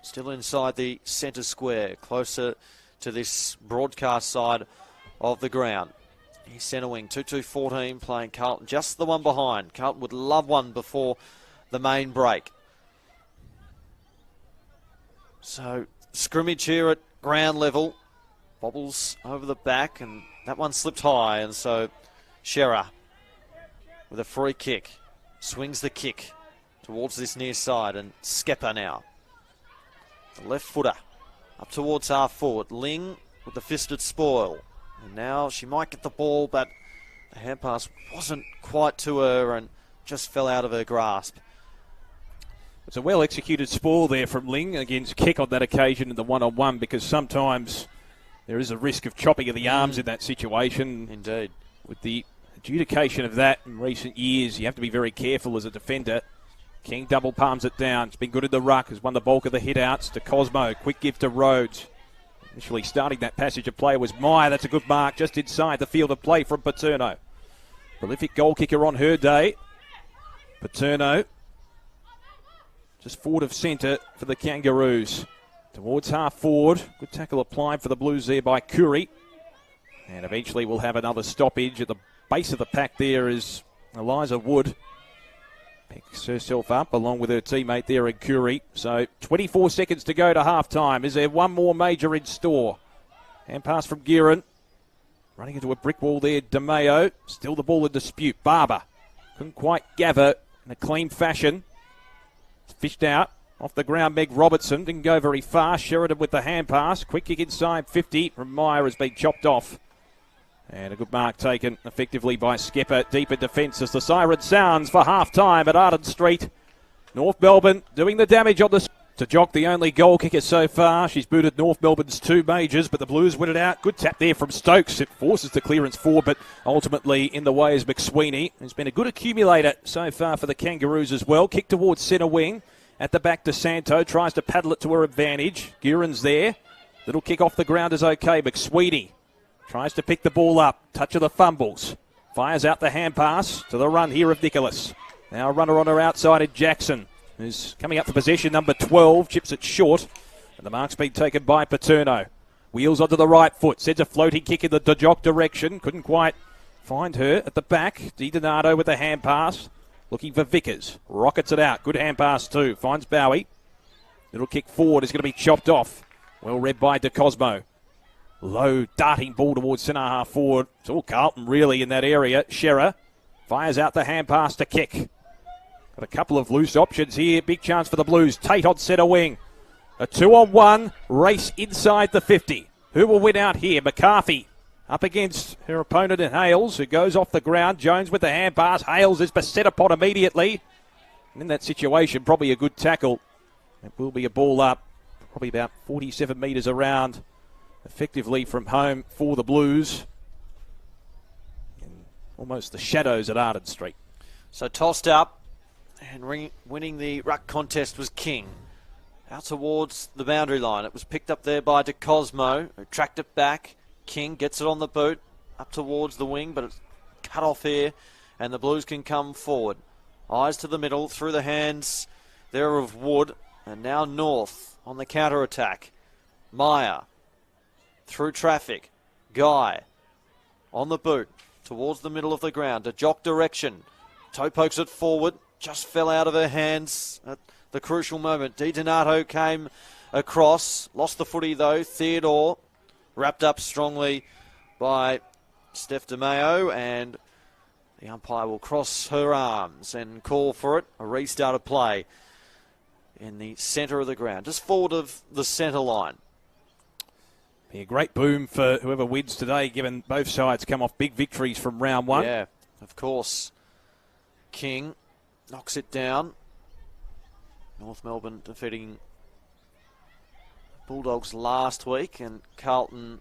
Still inside the centre square, closer to this broadcast side of the ground. He's centre wing, 2-2-14 playing Carlton, just the one behind. Carlton would love one before the main break. So scrimmage here at ground level. Bobbles over the back, and that one slipped high, and so Shearer with a free kick. Swings the kick towards this near side, and Skepper now. The left footer up towards half forward. Ling with the fisted spoil. And now she might get the ball, but the hand pass wasn't quite to her and just fell out of her grasp. It's a well-executed spoil there from Ling against kick on that occasion in the one-on-one, because sometimes there is a risk of chopping of the arms in that situation. Indeed. With the adjudication of that in recent years. You have to be very careful as a defender. King double palms it down. It's been good in the ruck. Has won the bulk of the hit-outs to Cosmo. Quick give to Rhodes. Initially starting that passage of play was Meyer. That's a good mark just inside the field of play from Paterno. Prolific goal kicker on her day. Paterno just forward of centre for the Kangaroos. Towards half forward. Good tackle applied for the Blues there by Curry. And eventually we'll have another stoppage. At the base of the pack there is Eliza Wood. Picks herself up along with her teammate there in Curry. So 24 seconds to go to half-time. Is there one more major in store? Hand pass from Guerin. Running into a brick wall there, DeMeo. Still the ball in dispute. Barber couldn't quite gather in a clean fashion. Fished out. Off the ground, Meg Robertson. Didn't go very far. Sheridan with the hand pass. Quick kick inside 50 from Meyer has been chopped off. And a good mark taken effectively by Skepper. Deep in defence as the siren sounds for half-time at Arden Street. North Melbourne doing the damage on the... To Jock, the only goal kicker so far. She's booted North Melbourne's two majors, but the Blues win it out. Good tap there from Stokes. It forces the clearance forward, but ultimately in the way is McSweeney. He's been a good accumulator so far for the Kangaroos as well. Kick towards centre wing. At the back, DeSanto tries to paddle it to her advantage. Guerin's there. Little kick off the ground is okay. McSweeney tries to pick the ball up. Touch of the fumbles. Fires out the hand pass to the run here of Nicholas. Now a runner on her outside in Jackson, who's coming up for possession, number 12. Chips it short. And the mark's been taken by Paterno. Wheels onto the right foot. Sends a floating kick in the Jock direction. Couldn't quite find her at the back. DiDonato with the hand pass. Looking for Vickers. Rockets it out. Good hand pass too. Finds Bowie. Little kick forward is going to be chopped off. Well read by De Cosmo. Low darting ball towards centre half forward. It's all Carlton really in that area. Shearer fires out the hand pass to Kick. Got a couple of loose options here. Big chance for the Blues. Tate on centre wing. A 2-on-1 race inside the 50. Who will win out here? McCarthy up against her opponent in Hales, who goes off the ground. Jones with the hand pass. Hales is beset upon immediately. And in that situation, probably a good tackle. It will be a ball up, probably about 47 metres around, effectively from home for the Blues. In almost the shadows at Arden Street. So tossed up and winning the ruck contest was King. Out towards the boundary line. It was picked up there by De Cosmo, who tracked it back. King gets it on the boot, up towards the wing, but it's cut off here, and the Blues can come forward. Eyes to the middle, through the hands there of Wood, and now North on the counter-attack. Meyer, through traffic. Guy, on the boot, towards the middle of the ground, to Jock direction. Toe pokes it forward, just fell out of her hands at the crucial moment. DiDonato came across, lost the footy though. Theodore wrapped up strongly by Steph DeMeo, and the umpire will cross her arms and call for it. A restart of play in the centre of the ground, just forward of the centre line. Be a great boom for whoever wins today, given both sides come off big victories from round one. Yeah, of course. King knocks it down. North Melbourne defeating Bulldogs last week, and Carlton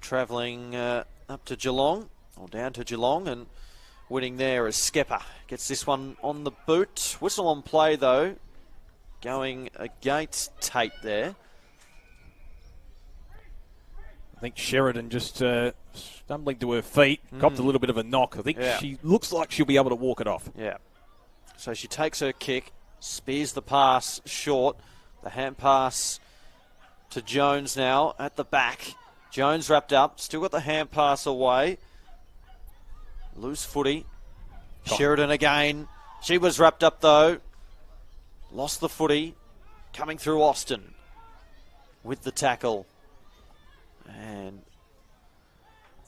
travelling up to Geelong, or down to Geelong, and winning there as Skepper gets this one on the boot. Whistle on play though, going against Tate there. I think Sheridan just stumbling to her feet, copped a little bit of a knock. I think she looks like she'll be able to walk it off. Yeah. So she takes her kick, spears the pass short. The hand pass to Jones now at the back. Jones wrapped up, still got the hand pass away. Loose footy. Sheridan again. She was wrapped up though. Lost the footy. Coming through Austin with the tackle. And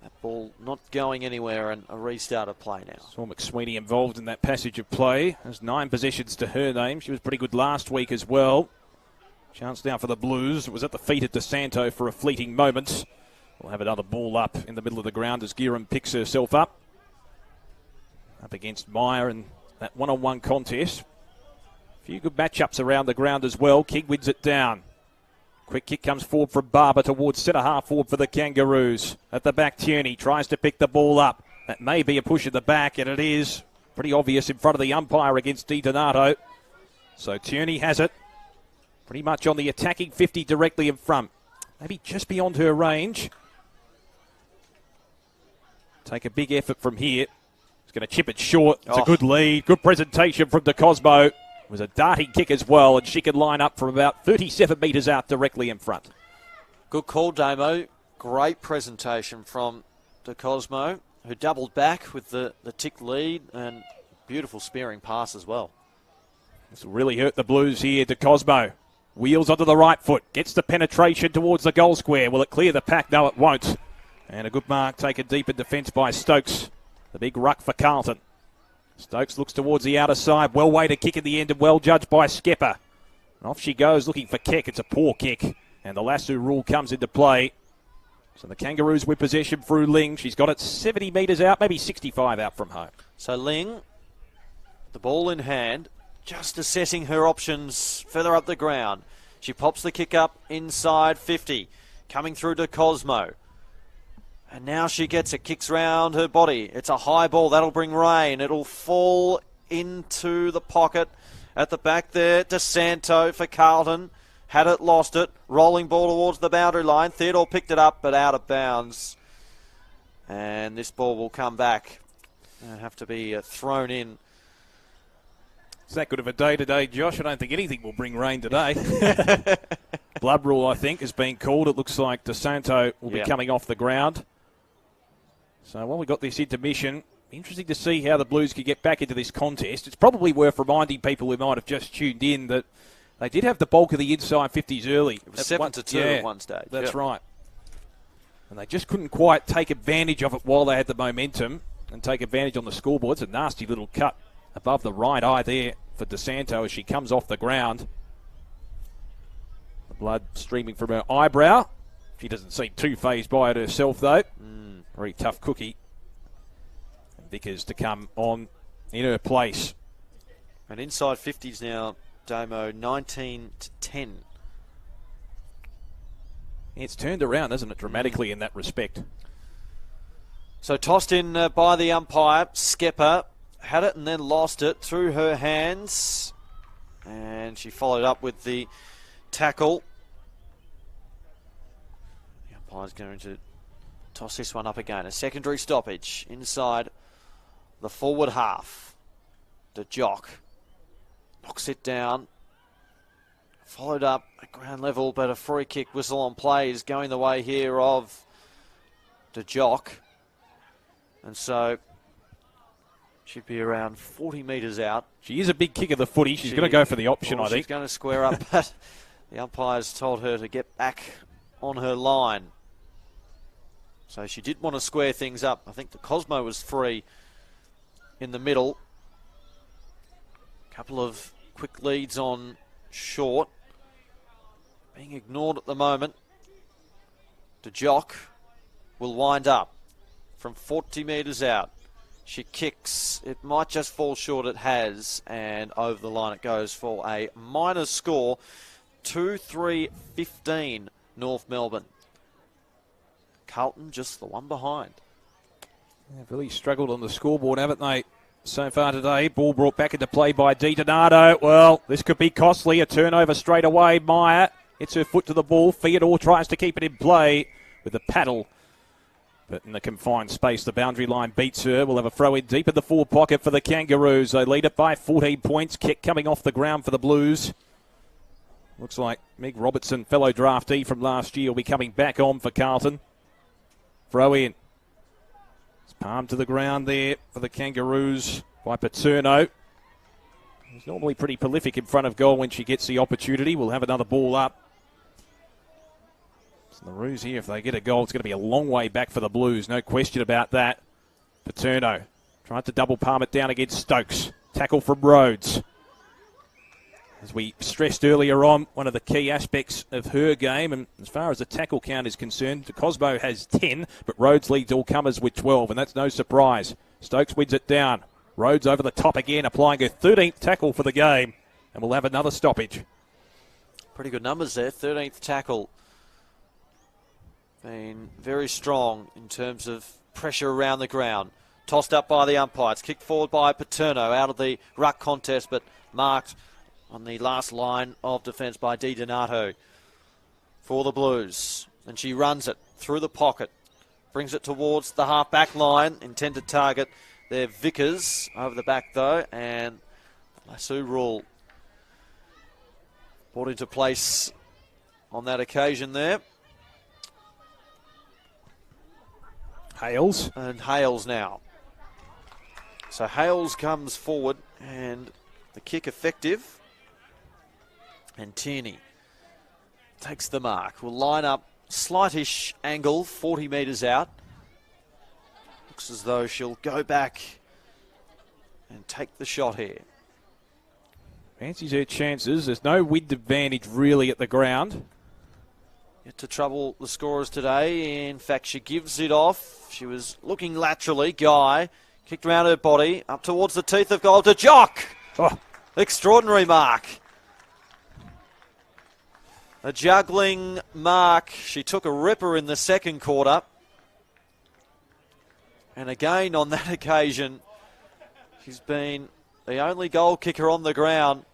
that ball not going anywhere, and a restart of play now. Saw McSweeney involved in that passage of play. There's 9 possessions to her name. She was pretty good last week as well. Chance now for the Blues. It was at the feet of DeSanto for a fleeting moment. We'll have another ball up in the middle of the ground as Guerin picks herself up. Up against Meyer in that one-on-one contest. A few good matchups around the ground as well. King wins it down. Quick kick comes forward from Barber towards centre half forward for the Kangaroos. At the back, Tierney tries to pick the ball up. That may be a push at the back, and it is pretty obvious in front of the umpire against DiDonato. So Tierney has it. Pretty much on the attacking 50 directly in front. Maybe just beyond her range. Take a big effort from here. He's going to chip it short. It's a good lead. Good presentation from DeCosmo. It was a darting kick as well, and she could line up from about 37 metres out directly in front. Good call, Damo. Great presentation from DeCosmo, who doubled back with the tick lead, and beautiful spearing pass as well. This will really hurt the Blues here. DeCosmo wheels onto the right foot, gets the penetration towards the goal square. Will it clear the pack? No, it won't. And a good mark taken deep in defence by Stokes. The big ruck for Carlton. Stokes looks towards the outer side. Well weighted kick in the end and well judged by Skepper. And off she goes looking for Keck. It's a poor kick. And the lasso rule comes into play. So the Kangaroos with possession through Ling. She's got it 70 metres out, maybe 65 out from home. So Ling, the ball in hand, just assessing her options further up the ground. She pops the kick up inside 50. Coming through to Cosmo. And now she gets it, kicks round her body. It's a high ball, that'll bring rain. It'll fall into the pocket at the back there. DeSanto for Carlton. Had it, lost it. Rolling ball towards the boundary line. Theodore picked it up, but out of bounds. And this ball will come back. It'll have to be thrown in. It's that good of a day today, Josh. I don't think anything will bring rain today. Blood rule, I think, has been called. It looks like DeSanto will be coming off the ground. So while we got this intermission, interesting to see how the Blues could get back into this contest. It's probably worth reminding people who might have just tuned in that they did have the bulk of the inside 50s early. It was 7-2 at one stage. That's right. And they just couldn't quite take advantage of it while they had the momentum and take advantage on the scoreboard. It's a nasty little cut above the right eye there for DeSanto as she comes off the ground. The blood streaming from her eyebrow. She doesn't seem too fazed by it herself, though. Very tough cookie. And Vickers to come on in her place. And inside 50s now, Damo, 19-10. It's turned around, hasn't it, dramatically in that respect. So tossed in by the umpire. Skepper had it and then lost it through her hands. And she followed up with the tackle. The umpire's going to toss this one up again. A secondary stoppage inside the forward half. The Jock knocks it down. Followed up at ground level, but a free kick whistle on play is going the way here of the Jock. And so she'd be around 40 metres out. She is a big kick of the footy. She's going to go for the option, I think. She's going to square up, but the umpires told her to get back on her line. So she did want to square things up. I think the Cosmo was free in the middle. Couple of quick leads on short. Being ignored at the moment. The Jock will wind up from 40 metres out. She kicks. It might just fall short. It has. And over the line it goes for a minor score. 2-3-15 North Melbourne. Carlton just the one behind. They've really struggled on the scoreboard, haven't they, so far today? Ball brought back into play by DiDonato. Well, this could be costly. A turnover straight away. Meyer hits her foot to the ball. Theodore tries to keep it in play with the paddle. But in the confined space, the boundary line beats her. We'll have a throw in deep in the forward pocket for the Kangaroos. They lead it by 14 points. Kick coming off the ground for the Blues. Looks like Meg Robertson, fellow draftee from last year, will be coming back on for Carlton. Throw in. It's palmed to the ground there for the Kangaroos by Paterno. He's normally pretty prolific in front of goal when she gets the opportunity. We'll have another ball up. So the Roos here, if they get a goal, it's going to be a long way back for the Blues. No question about that. Paterno tried to double palm it down against Stokes. Tackle from Rhodes. As we stressed earlier on, one of the key aspects of her game, and as far as the tackle count is concerned, Cosmo has 10, but Rhodes leads all comers with 12, and that's no surprise. Stokes wins it down. Rhodes over the top again, applying her 13th tackle for the game, and we'll have another stoppage. Pretty good numbers there. 13th tackle. Been very strong in terms of pressure around the ground. Tossed up by the umpires. Kicked forward by Paterno out of the ruck contest, but marked on the last line of defence by Di Donato for the Blues. And she runs it through the pocket. Brings it towards the half-back line. Intended target there, Vickers. Over the back, though. And the lasso rule brought into place on that occasion there. Hales. And Hales now. So Hales comes forward and the kick effective. And Tierney takes the mark. Will line up slightish angle, 40 metres out. Looks as though she'll go back and take the shot here. Fancies her chances. There's no wind advantage really at the ground. Yet to trouble the scorers today. In fact, she gives it off. She was looking laterally. Guy kicked around her body up towards the teeth of goal to Jock. Oh. Extraordinary mark. A juggling mark. She took a ripper in the second quarter. And again on that occasion, she's been the only goal kicker on the ground.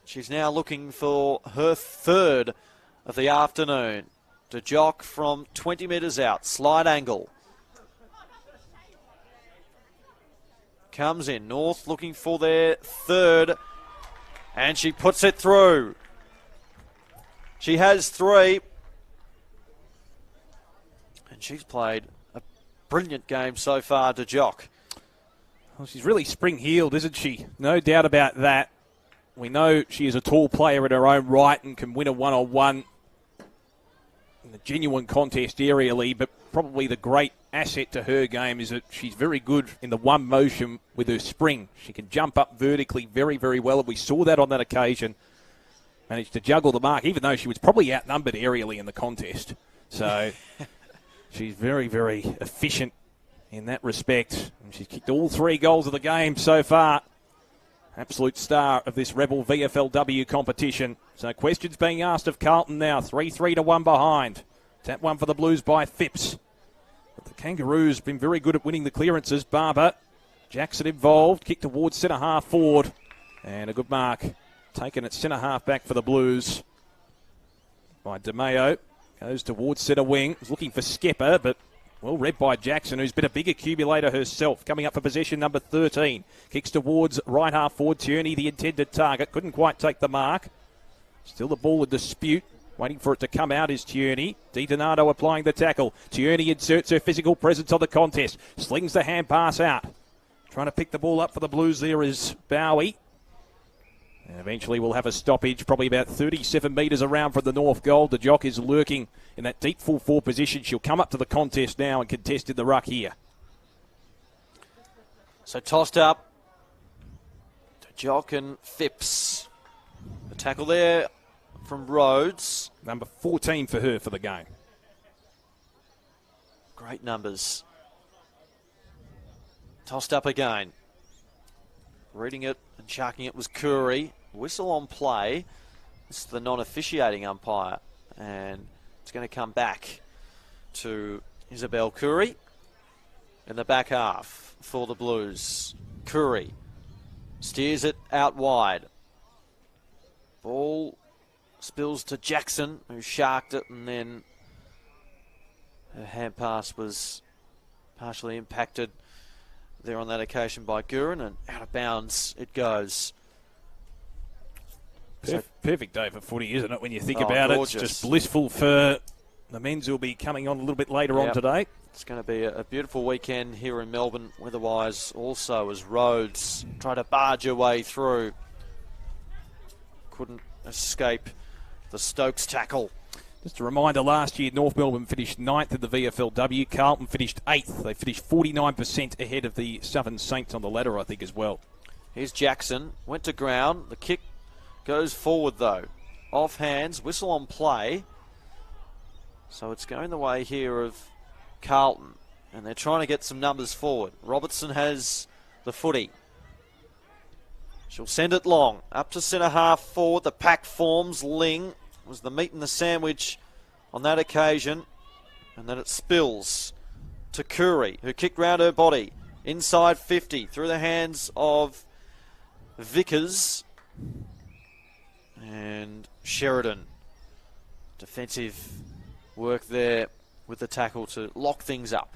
She's now looking for her third of the afternoon. To Jock from 20 metres out. Slide angle. Comes in. North looking for their third. And she puts it through. She has three. And she's played a brilliant game so far to Jock. Well, she's really spring-heeled, isn't she? No doubt about that. We know she is a tall player in her own right and can win a one-on-one in a genuine contest aerially, but probably the great asset to her game is that she's very good in the one motion with her spring. She can jump up vertically very, very well, and we saw that on that occasion. Managed to juggle the mark, even though she was probably outnumbered aerially in the contest. So she's very, very efficient in that respect. And she's kicked all 3 goals of the game so far. Absolute star of this Rebel VFLW competition. So questions being asked of Carlton now. 3-3 to 1 behind. Tap one for the Blues by Phipps. But the Kangaroos been very good at winning the clearances. Barber, Jackson involved. Kick towards centre half forward. And a good mark taken at centre half back for the Blues by DeMeo. Goes towards centre wing. Was looking for Skepper, but well read by Jackson, who's been a big accumulator herself. Coming up for possession, number 13. Kicks towards right half forward. Tierney, the intended target. Couldn't quite take the mark. Still the ball in dispute. Waiting for it to come out is Tierney. Di Donato applying the tackle. Tierney inserts her physical presence on the contest. Slings the hand pass out. Trying to pick the ball up for the Blues there is Bowie. And eventually we'll have a stoppage, probably about 37 metres around from the north goal. The Jock is lurking in that deep full forward position. She'll come up to the contest now and contest in the ruck here. So tossed up to Jock and Phipps. The tackle there from Rhodes. Number 14 for her for the game. Great numbers. Tossed up again. Reading it and sharking it was Curry. Whistle on play. This is the non-officiating umpire. And it's going to come back to Isabel Curry in the back half for the Blues. Curry steers it out wide. Ball spills to Jackson, who sharked it, and then her hand pass was partially impacted there on that occasion by Gurin, and out of bounds it goes. Perfect day for footy, isn't it, when you think about gorgeous. it? It's just blissful for the men's who will be coming on a little bit later on today. It's going to be a beautiful weekend here in Melbourne, weather-wise also, as Rhodes tried to barge her way through. Couldn't escape the Stokes tackle. Just a reminder, last year North Melbourne finished 9th in the VFLW. Carlton finished 8th. They finished 49% ahead of the Southern Saints on the ladder, I think, as well. Here's Jackson. Went to ground. The kick goes forward, though. Off hands. Whistle on play. So it's going the way here of Carlton. And they're trying to get some numbers forward. Robertson has the footy. She'll send it long. Up to centre half forward. The pack forms. Ling was the meat and the sandwich on that occasion. And then it spills to Curry, who kicked round her body. Inside 50 through the hands of Vickers and Sheridan. Defensive work there with the tackle to lock things up.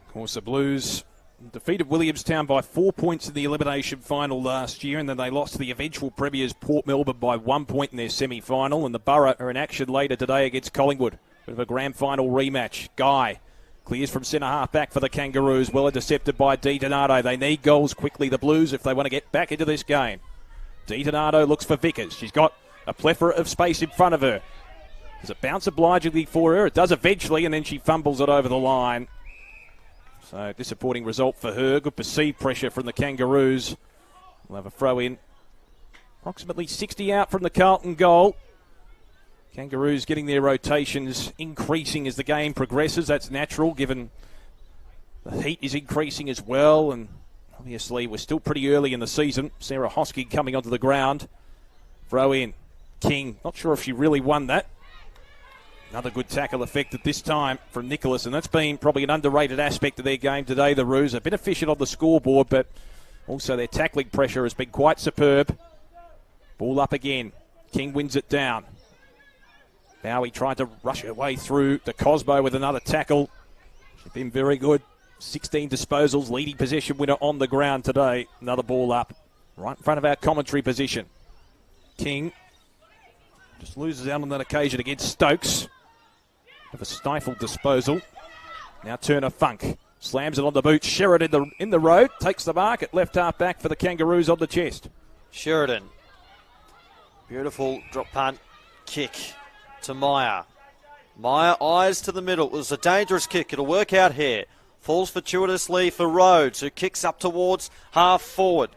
Of course, the Blues defeated Williamstown by 4 points in the elimination final last year, and then they lost to the eventual premiers Port Melbourne by 1 point in their semi-final, and the Borough are in action later today against Collingwood. Bit of a grand final rematch. Guy clears from centre half back for the Kangaroos. Well intercepted by Di Donato. They need goals quickly, the Blues, if they want to get back into this game. Di Donato looks for Vickers. She's got a plethora of space in front of her. Does it bounce obligingly for her? It does eventually, and then she fumbles it over the line. So, disappointing result for her. Good perceived pressure from the Kangaroos. We'll have a throw in. Approximately 60 out from the Carlton goal. Kangaroos getting their rotations increasing as the game progresses. That's natural, given the heat is increasing as well. And obviously, we're still pretty early in the season. Sarah Hosking coming onto the ground. Throw in. King, not sure if she really won that. Another good tackle effected this time from Nicholas, and that's been probably an underrated aspect of their game today. The Roos have been efficient on the scoreboard, but also their tackling pressure has been quite superb. Ball up again. King wins it down. Bowie tried to rush her way through to Cosmo with another tackle. She's been very good. 16 disposals, leading possession winner on the ground today. Another ball up, right in front of our commentary position. King just loses out on that occasion against Stokes. Of a stifled disposal. Now Turner Funk slams it on the boot. Sheridan in the road, takes the mark at left half back for the Kangaroos on the chest. Sheridan. Beautiful drop punt kick to Meyer. Meyer eyes to the middle. It was a dangerous kick. It'll work out here. Falls fortuitously for Rhodes, who kicks up towards half forward.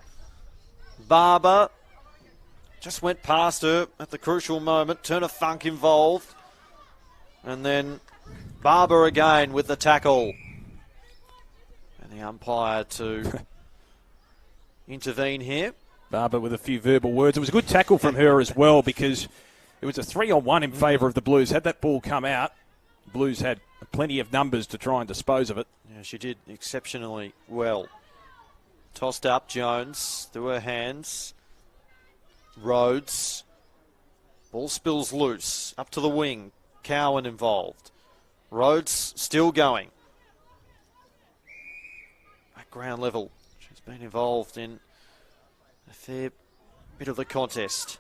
Barber just went past her at the crucial moment. Turner Funk involved. And then Barber again with the tackle. And the umpire to intervene here. Barber with a few verbal words. It was a good tackle from her as well, because it was a 3-on-1 in favour of the Blues. Had that ball come out, the Blues had plenty of numbers to try and dispose of it. Yeah, she did exceptionally well. Tossed up, Jones through her hands. Rhodes. Ball spills loose. Up to the wing. Cowan involved. Rhodes still going. At ground level, she's been involved in a fair bit of the contest.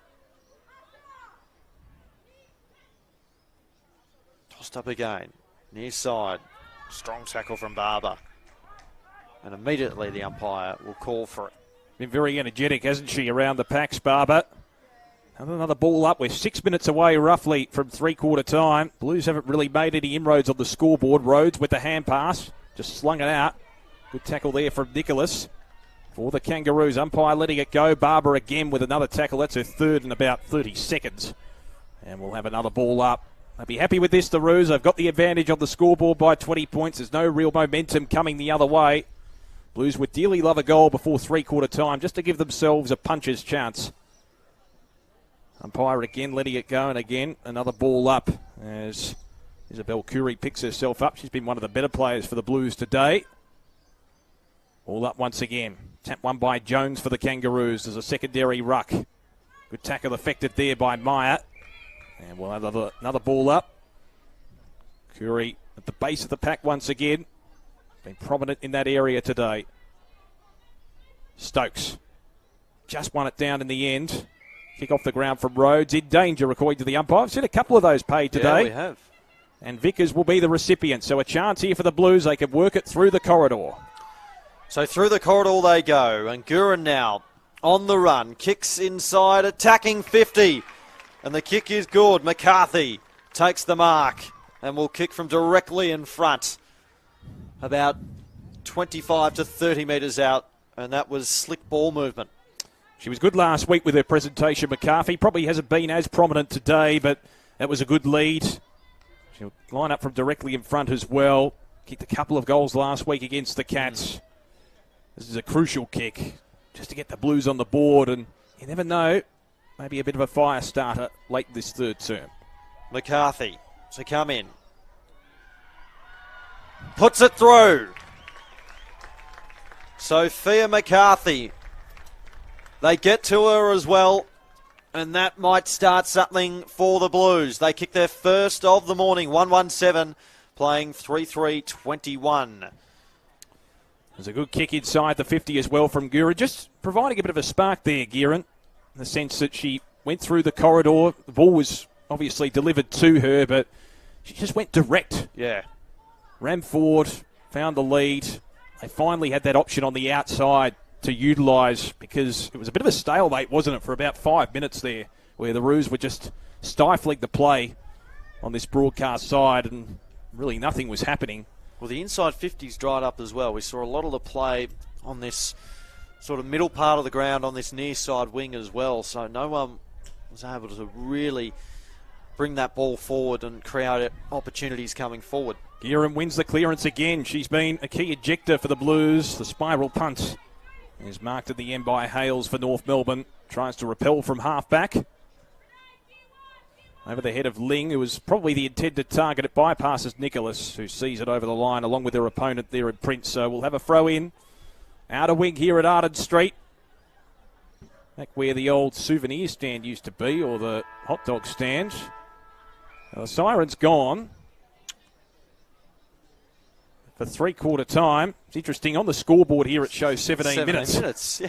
Tossed up again. Near side. Strong tackle from Barber. And immediately the umpire will call for it. Been very energetic, hasn't she, around the packs, Barber? Another ball up. We're 6 minutes away, roughly, from three-quarter time. Blues haven't really made any inroads on the scoreboard. Rhodes with the hand pass. Just slung it out. Good tackle there from Nicholas. For the Kangaroos, umpire letting it go. Barber again with another tackle. That's her third in about 30 seconds. And we'll have another ball up. They'll be happy with this, the Roos. They've got the advantage on the scoreboard by 20 points. There's no real momentum coming the other way. Blues would dearly love a goal before three-quarter time just to give themselves a puncher's chance. Umpire again letting it go, and again another ball up as Isabel Curry picks herself up. She's been one of the better players for the Blues today. Ball up once again. Tap one by Jones for the Kangaroos. There's a secondary ruck. Good tackle effected there by Meyer. And we'll have another ball up. Curry at the base of the pack once again. Been prominent in that area today. Stokes just won it down in the end. Kick off the ground from Rhodes. In danger, according to the umpire. I've seen a couple of those paid today. Yeah, we have. And Vickers will be the recipient. So a chance here for the Blues. They can work it through the corridor. So through the corridor they go. And Gurin now on the run. Kicks inside, attacking 50. And the kick is good. McCarthy takes the mark and will kick from directly in front. About 25 to 30 metres out. And that was slick ball movement. She was good last week with her presentation, McCarthy. Probably hasn't been as prominent today, but that was a good lead. She'll line up from directly in front as well. Kicked a couple of goals last week against the Cats. This is a crucial kick just to get the Blues on the board, and you never know, maybe a bit of a fire starter late in this third term. McCarthy to come in. Puts it through. Sophia McCarthy. They get to her as well, and that might start something for the Blues. They kick their first of the morning, 1-1-7, playing 3-3-21. There's a good kick inside the 50 as well from Guerin, just providing a bit of a spark there, Guerin, in the sense that she went through the corridor. The ball was obviously delivered to her, but she just went direct. Yeah. Ran forward, found the lead. They finally had that option on the outside to utilise, because it was a bit of a stalemate, wasn't it, for about 5 minutes there, where the Roos were just stifling the play on this broadcast side, and really nothing was happening. Well, the inside 50's dried up as well. We saw a lot of the play on this sort of middle part of the ground on this near side wing as well, so no one was able to really bring that ball forward and create opportunities coming forward. Guerin wins the clearance again. She's been a key ejector for the Blues. The spiral punt is marked at the end by Hales for North Melbourne. Tries to repel from half-back. Over the head of Ling, who was probably the intended target. It bypasses Nicholas, who sees it over the line along with their opponent there in Prince. So we'll have a throw in. Outer wing here at Arden Street. Back where the old souvenir stand used to be, or the hot dog stand. Now the siren's gone for three-quarter time. It's interesting, on the scoreboard here it shows 17 minutes.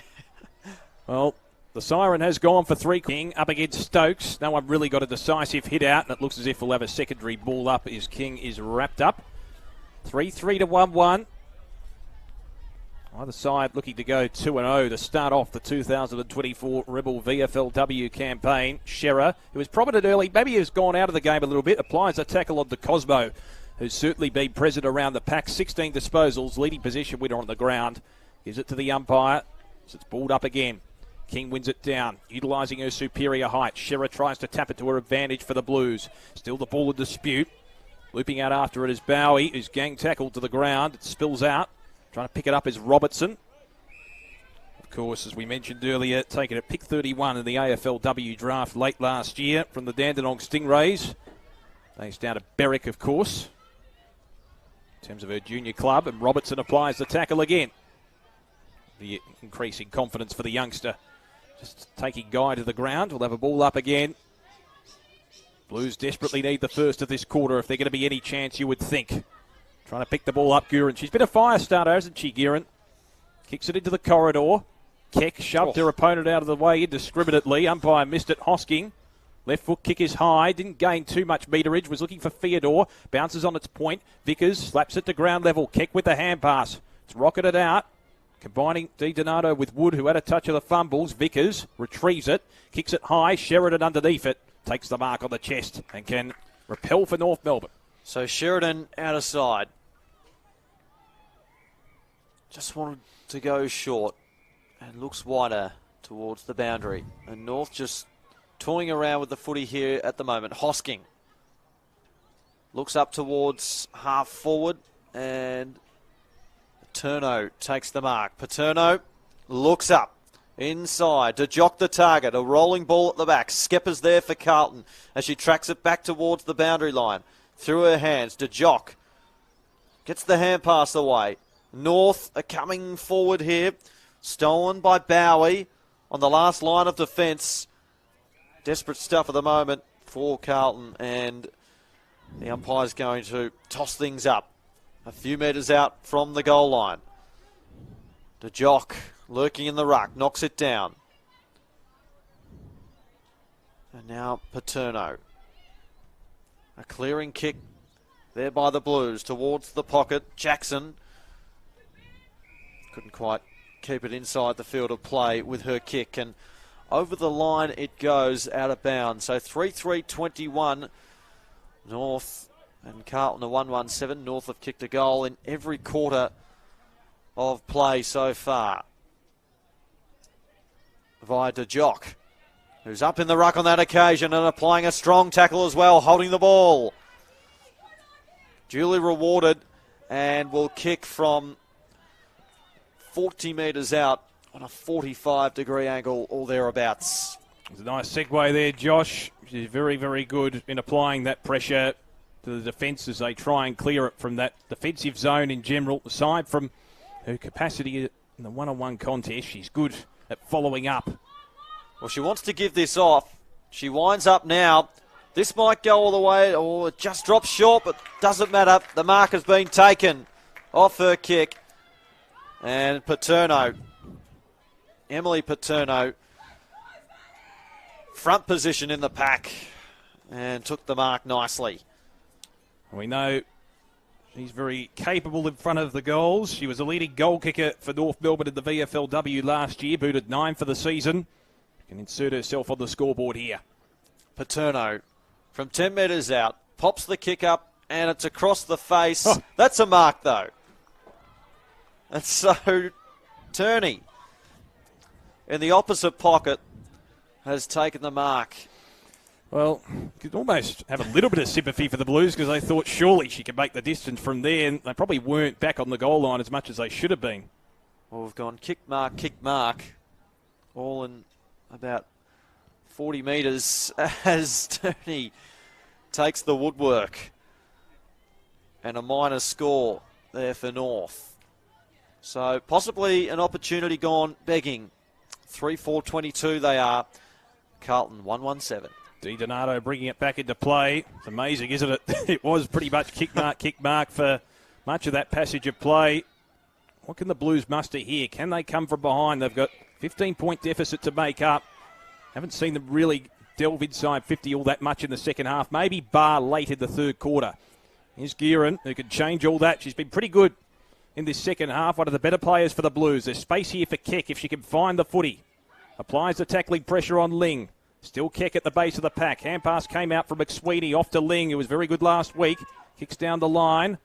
Well, the siren has gone for three. King up against Stokes. No one really got a decisive hit out, and it looks as if we'll have a secondary ball up as King is wrapped up. 3-3 to 1-1. Either side looking to go 2-0 to start off the 2024 Rebel VFLW campaign. Shearer, who was prominent early, maybe has gone out of the game a little bit, applies a tackle on the Cosmo, who's certainly been present around the pack. 16 disposals, leading position winner on the ground. Gives it to the umpire. So it's balled up again. King wins it down, utilising her superior height. Shearer tries to tap it to her advantage for the Blues. Still the ball in dispute. Looping out after it is Bowie, who's gang tackled to the ground. It spills out. Trying to pick it up is Robertson. Of course, as we mentioned earlier, taken at pick 31 in the AFLW draft late last year from the Dandenong Stingrays. Thanks down to Berwick, of course, in terms of her junior club. And Robertson applies the tackle again. The increasing confidence for the youngster. Just taking Guy to the ground. We'll have a ball up again. Blues desperately need the first of this quarter if they're going to be any chance, you would think. Trying to pick the ball up, Guerin. She's been a fire starter, hasn't she, Guerin? Kicks it into the corridor. Keck shoved her opponent out of the way indiscriminately. Umpire missed it. Hosking. Left foot kick is high. Didn't gain too much meterage. Was looking for Theodore. Bounces on its point. Vickers slaps it to ground level. Keck with the hand pass. It's rocketed out. Combining Di Donato with Wood, who had a touch of the fumbles. Vickers retrieves it. Kicks it high. Sheridan underneath it. Takes the mark on the chest and can repel for North Melbourne. So Sheridan out of side. Just wanted to go short and looks wider towards the boundary. And North just toying around with the footy here at the moment. Hosking looks up towards half forward, and Paterno takes the mark. Paterno looks up inside to jock the target. A rolling ball at the back. Skeppers there for Carlton as she tracks it back towards the boundary line. Through her hands to Jock. Gets the hand pass away. North are coming forward here. Stolen by Bowie on the last line of defence. Desperate stuff at the moment for Carlton, and the umpire's going to toss things up a few metres out from the goal line. De Jock lurking in the ruck, knocks it down. And now Paterno. A clearing kick there by the Blues towards the pocket. Jackson couldn't quite keep it inside the field of play with her kick, and over the line it goes out of bounds. So 3-3-21. North and Carlton are 1-1-7. North have kicked a goal in every quarter of play so far. Via De Jock, who's up in the ruck on that occasion and applying a strong tackle as well, holding the ball. Duly rewarded, and will kick from 40 metres out on a 45-degree angle or thereabouts. It's a nice segue there, Josh. She's very, very good in applying that pressure to the defence as they try and clear it from that defensive zone in general, aside from her capacity in the one-on-one contest. She's good at following up. Well, she wants to give this off. She winds up now. This might go all the way, or it just drops short, but doesn't matter. The mark has been taken off her kick. And Paterno, Emily Paterno, front position in the pack, and took the mark nicely. We know she's very capable in front of the goals. She was a leading goal kicker for North Melbourne in the VFLW last year, booted 9 for the season. Can insert herself on the scoreboard here. Paterno from 10 metres out, pops the kick up, and it's across the face. Oh. That's a mark, though. And so, Turney, in the opposite pocket, has taken the mark. Well, you could almost have a little bit of sympathy for the Blues because they thought surely she could make the distance from there, and they probably weren't back on the goal line as much as they should have been. Well, we've gone kick, mark, all in about 40 metres as Turney takes the woodwork. And a minor score there for North. So possibly an opportunity gone begging. 3-4-22 they are. Carlton 1-1-7. Di Donato bringing it back into play. It's amazing, isn't it? It was pretty much kick mark for much of that passage of play. What can the Blues muster here? Can they come from behind? They've got 15-point deficit to make up. Haven't seen them really delve inside 50 all that much in the second half. Maybe bar late in the third quarter. Here's Gearin, who can change all that. She's been pretty good in this second half. One of the better players for the Blues. There's space here for Keck if she can find the footy. Applies the tackling pressure on Ling. Still Keck at the base of the pack. Hand pass came out from McSweeney off to Ling, who was very good last week. Kicks down the line.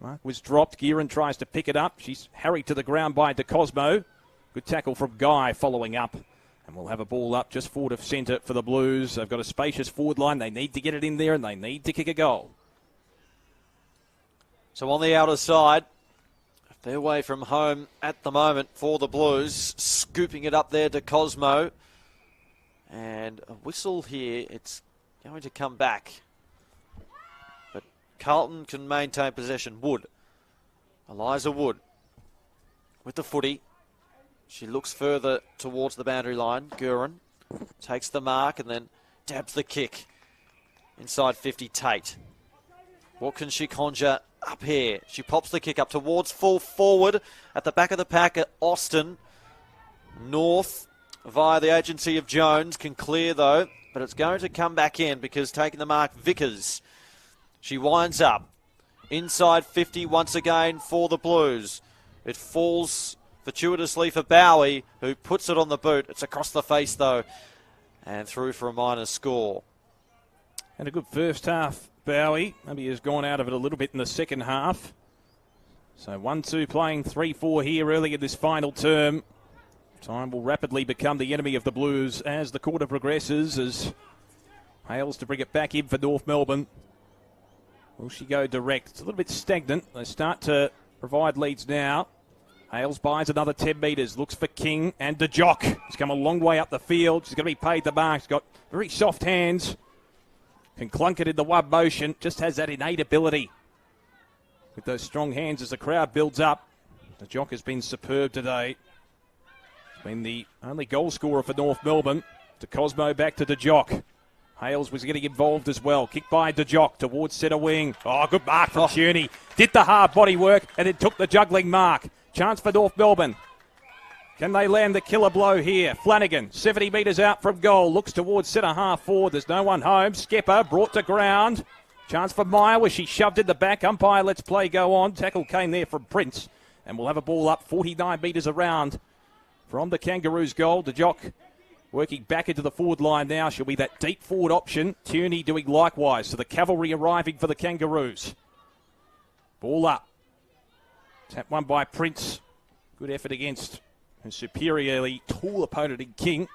Mark was dropped. Gearin tries to pick it up. She's harried to the ground by DeCosmo. Good tackle from Guy following up. And we'll have a ball up just forward of centre for the Blues. They've got a spacious forward line. They need to get it in there and they need to kick a goal. So on the outer side, they're away from home at the moment for the Blues. Scooping it up there to Cosmo. And a whistle here. It's going to come back. But Carlton can maintain possession. Wood. Eliza Wood with the footy. She looks further towards the boundary line. Gurin takes the mark and then dabs the kick. Inside 50, Tate. What can she conjure up here? She pops the kick up towards full forward at the back of the pack at Austin. North, via the agency of Jones, can clear though, but it's going to come back in because taking the mark, Vickers. She winds up. Inside 50 once again for the Blues. It falls fortuitously for Bowie, who puts it on the boot. It's across the face, though, and through for a minor score. And a good first half, Bowie. Maybe has gone out of it a little bit in the second half. So 1-2 playing 3-4 here early in this final term. Time will rapidly become the enemy of the Blues as the quarter progresses, as Hales to bring it back in for North Melbourne. Will she go direct? It's a little bit stagnant. They start to provide leads now. Hales buys another 10 metres, looks for King and DeJock. He's come a long way up the field. She's going to be paid the mark. She's got very soft hands. Can clunk it in the one motion. Just has that innate ability with those strong hands as the crowd builds up. DeJock has been superb today. He's been the only goal scorer for North Melbourne. To Cosmo, back to DeJock. Hales was getting involved as well. Kick by DeJock towards centre wing. Oh, good mark from Tierney. Did the hard body work and then took the juggling mark. Chance for North Melbourne. Can they land the killer blow here? Flanagan, 70 metres out from goal. Looks towards centre half forward. There's no one home. Skepper brought to ground. Chance for Meyer where she shoved in the back. Umpire lets play go on. Tackle came there from Prince. And we'll have a ball up 49 metres around from the Kangaroos' goal. DeJock working back into the forward line now. She'll be that deep forward option. Tierney doing likewise. So the cavalry arriving for the Kangaroos. Ball up. Tap one by Prince. Good effort against her superiorly tall opponent in King.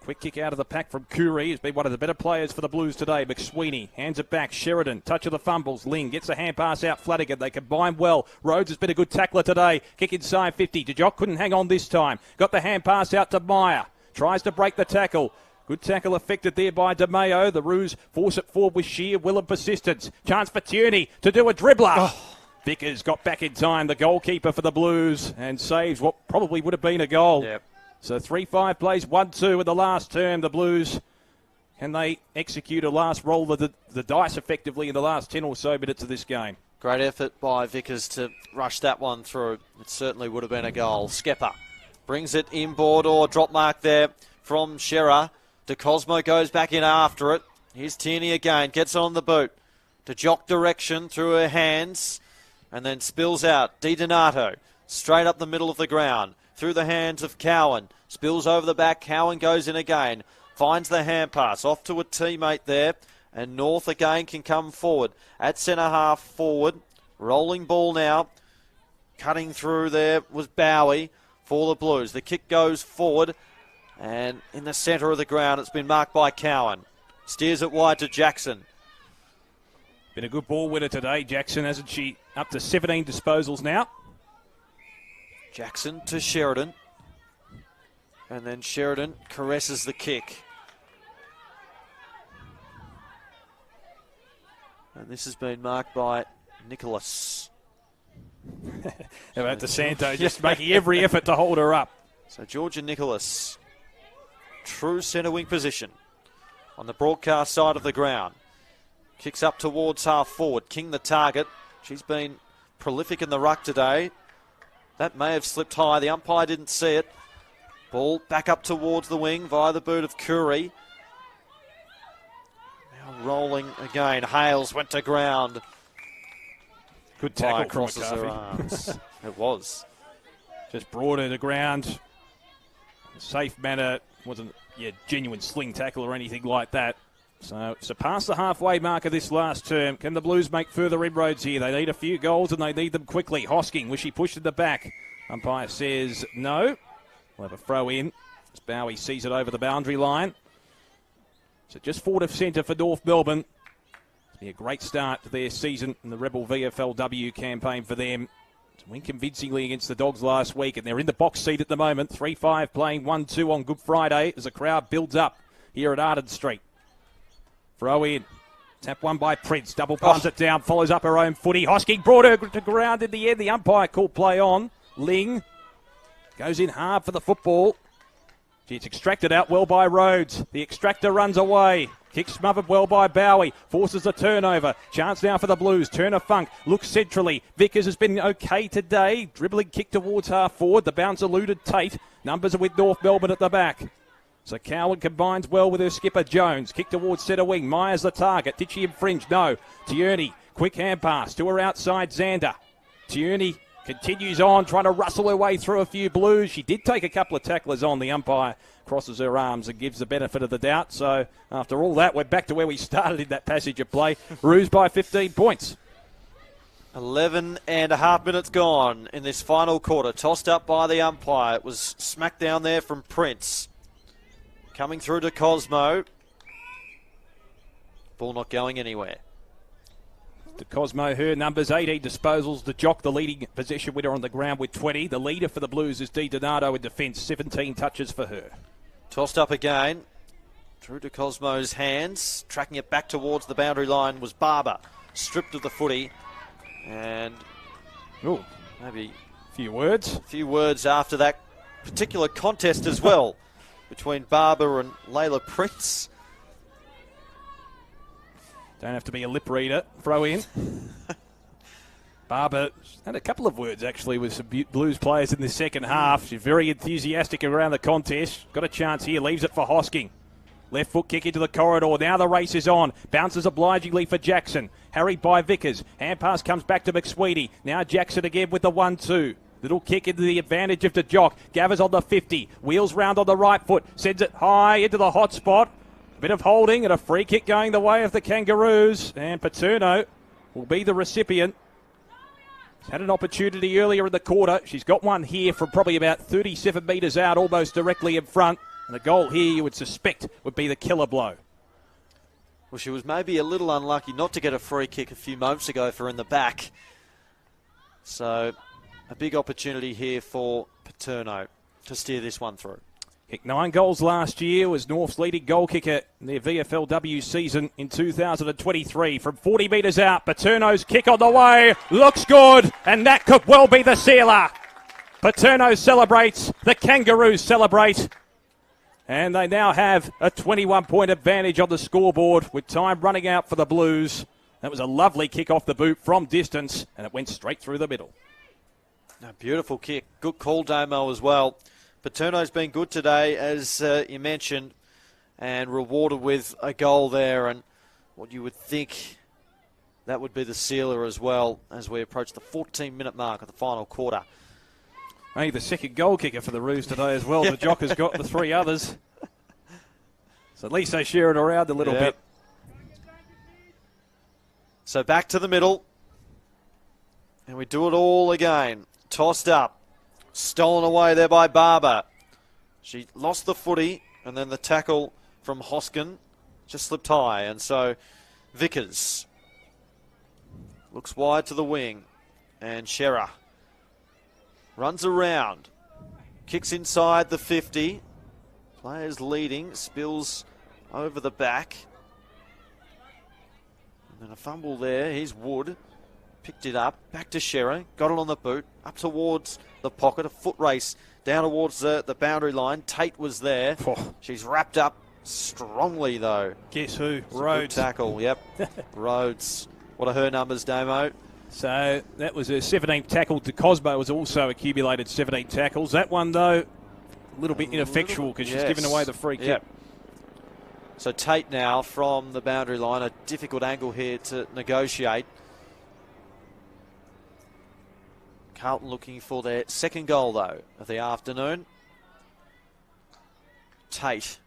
Quick kick out of the pack from Curry. Has been one of the better players for the Blues today. McSweeney hands it back. Sheridan, touch of the fumbles. Ling gets a hand pass out. Flanagan, they combine well. Rhodes has been a good tackler today. Kick inside 50. DeJock couldn't hang on this time. Got the hand pass out to Meyer. Tries to break the tackle. Good tackle effected there by DeMeo. The Roos force it forward with sheer will and persistence. Chance for Tierney to do a dribbler. Vickers got back in time, the goalkeeper for the Blues, and saves what probably would have been a goal. Yep. So 3-5 plays 1-2 in the last term. The Blues, can they execute a last roll of the dice effectively in the last 10 or so minutes of this game? Great effort by Vickers to rush that one through. It certainly would have been a goal. Skepper brings it inboard, or drop mark there from Shearer. De Cosmo goes back in after it. Here's Tierney again, gets on the boot. To Jock direction through her hands, and then spills out. Di Donato straight up the middle of the ground through the hands of Cowan. Spills over the back. Cowan goes in again. Finds the hand pass off to a teammate there. And North again can come forward. At centre half forward. Rolling ball now. Cutting through there was Bowie for the Blues. The kick goes forward. And in the centre of the ground, it's been marked by Cowan. Steers it wide to Jackson. Been a good ball winner today, Jackson, hasn't she? Up to 17 disposals now. Jackson to Sheridan. And then Sheridan caresses the kick. And this has been marked by Nicholas. How about DeSanto just making every effort to hold her up. So Georgia Nicholas, true centre wing position on the broadcast side of the ground. Kicks up towards half forward. King the target. She's been prolific in the ruck today. That may have slipped high. The umpire didn't see it. Ball back up towards the wing via the boot of Curry. Now rolling again. Hales went to ground. Good tackle, crosses her McCarthy. arms. It was. Just brought her to ground. Safe manner. Wasn't genuine sling tackle or anything like that. So past the halfway mark of this last term. Can the Blues make further inroads here? They need a few goals and they need them quickly. Hosking, was she pushed in the back? Umpire says no. We'll have a throw in as Bowie sees it over the boundary line. So just forward of centre for North Melbourne. It'll be a great start to their season in the Rebel VFLW campaign for them. To win convincingly against the Dogs last week, and they're in the box seat at the moment. 3-5 playing 1-2 on Good Friday as the crowd builds up here at Arden Street. Throw in. Tap one by Prince. Double palms it down. Follows up her own footy. Hosking brought her to ground in the end. The umpire called play on. Ling goes in hard for the football. It's extracted out well by Rhodes. The extractor runs away. Kick smothered well by Bowie. Forces a turnover. Chance now for the Blues. Turner Funk looks centrally. Vickers has been okay today. Dribbling kick towards half forward. The bounce eluded Tate. Numbers are with North Melbourne at the back. So Cowan combines well with her skipper Jones. Kick towards centre wing. Myers the target. Did she infringe? No. Tierney. Quick hand pass to her outside Xander. Tierney continues on, trying to rustle her way through a few Blues. She did take a couple of tacklers on. The umpire crosses her arms and gives the benefit of the doubt. So after all that, we're back to where we started in that passage of play. Roos by 15 points. 11 and a half minutes gone in this final quarter. Tossed up by the umpire. It was smacked down there from Prince. Coming through to Cosmo. Ball not going anywhere. To Cosmo, her numbers, 18 disposals. The Jock, the leading possession winner on the ground with 20. The leader for the Blues is Di Donato in defence, 17 touches for her. Tossed up again. Through to Cosmo's hands. Tracking it back towards the boundary line was Barber. Stripped of the footy. And maybe a few words after that particular contest as well between Barber and Layla Prince. Don't have to be a lip reader. Throw in. Barber had a couple of words, actually, with some Blues players in the second half. She's very enthusiastic around the contest. Got a chance here. Leaves it for Hosking. Left foot kick into the corridor. Now the race is on. Bounces obligingly for Jackson. Harried by Vickers. Hand pass comes back to McSweety. Now Jackson again with the 1-2. Little kick into the advantage of the Jock. Gathers on the 50. Wheels round on the right foot. Sends it high into the hot spot. A bit of holding and a free kick going the way of the Kangaroos. And Paterno will be the recipient. She's had an opportunity earlier in the quarter. She's got one here from probably about 37 metres out, almost directly in front. And the goal here, you would suspect, would be the killer blow. Well, she was maybe a little unlucky not to get a free kick a few moments ago for in the back. So a big opportunity here for Paterno to steer this one through. Kicked 9 goals last year, was North's leading goal kicker in their VFLW season in 2023. From 40 metres out, Paterno's kick on the way, looks good, and that could well be the sealer. Paterno celebrates, the Kangaroos celebrate, and they now have a 21-point advantage on the scoreboard with time running out for the Blues. That was a lovely kick off the boot from distance, and it went straight through the middle. A beautiful kick. Good call, Damo, as well. Paterno's been good today, as you mentioned, and rewarded with a goal there. And what you would think that would be the sealer as well as we approach the 14-minute mark of the final quarter. Hey, the second goal kicker for the Roos today as well. The Jock has got the 3 others. So at least they share it around a little bit. So back to the middle. And we do it all again. Tossed up. Stolen away there by Barber. She lost the footy, and then the tackle from Hoskin just slipped high. And so Vickers looks wide to the wing. And Shearer runs around. Kicks inside the 50. Players leading. Spills over the back. And then a fumble there. Here's Wood. Picked it up. Back to Shearer. Got it on the boot. Up towards the pocket. A foot race down towards the boundary line. Tate was there. Oh. She's wrapped up strongly, though. Guess who? Rhodes. Good tackle, yep. Rhodes. What are her numbers, Damo? So that was her 17th tackle. De Cosmo has also accumulated 17 tackles. That one, though, a little bit ineffectual because she's given away the free kick. Yep. So Tate now from the boundary line. A difficult angle here to negotiate. Carlton looking for their second goal, though, of the afternoon. Tate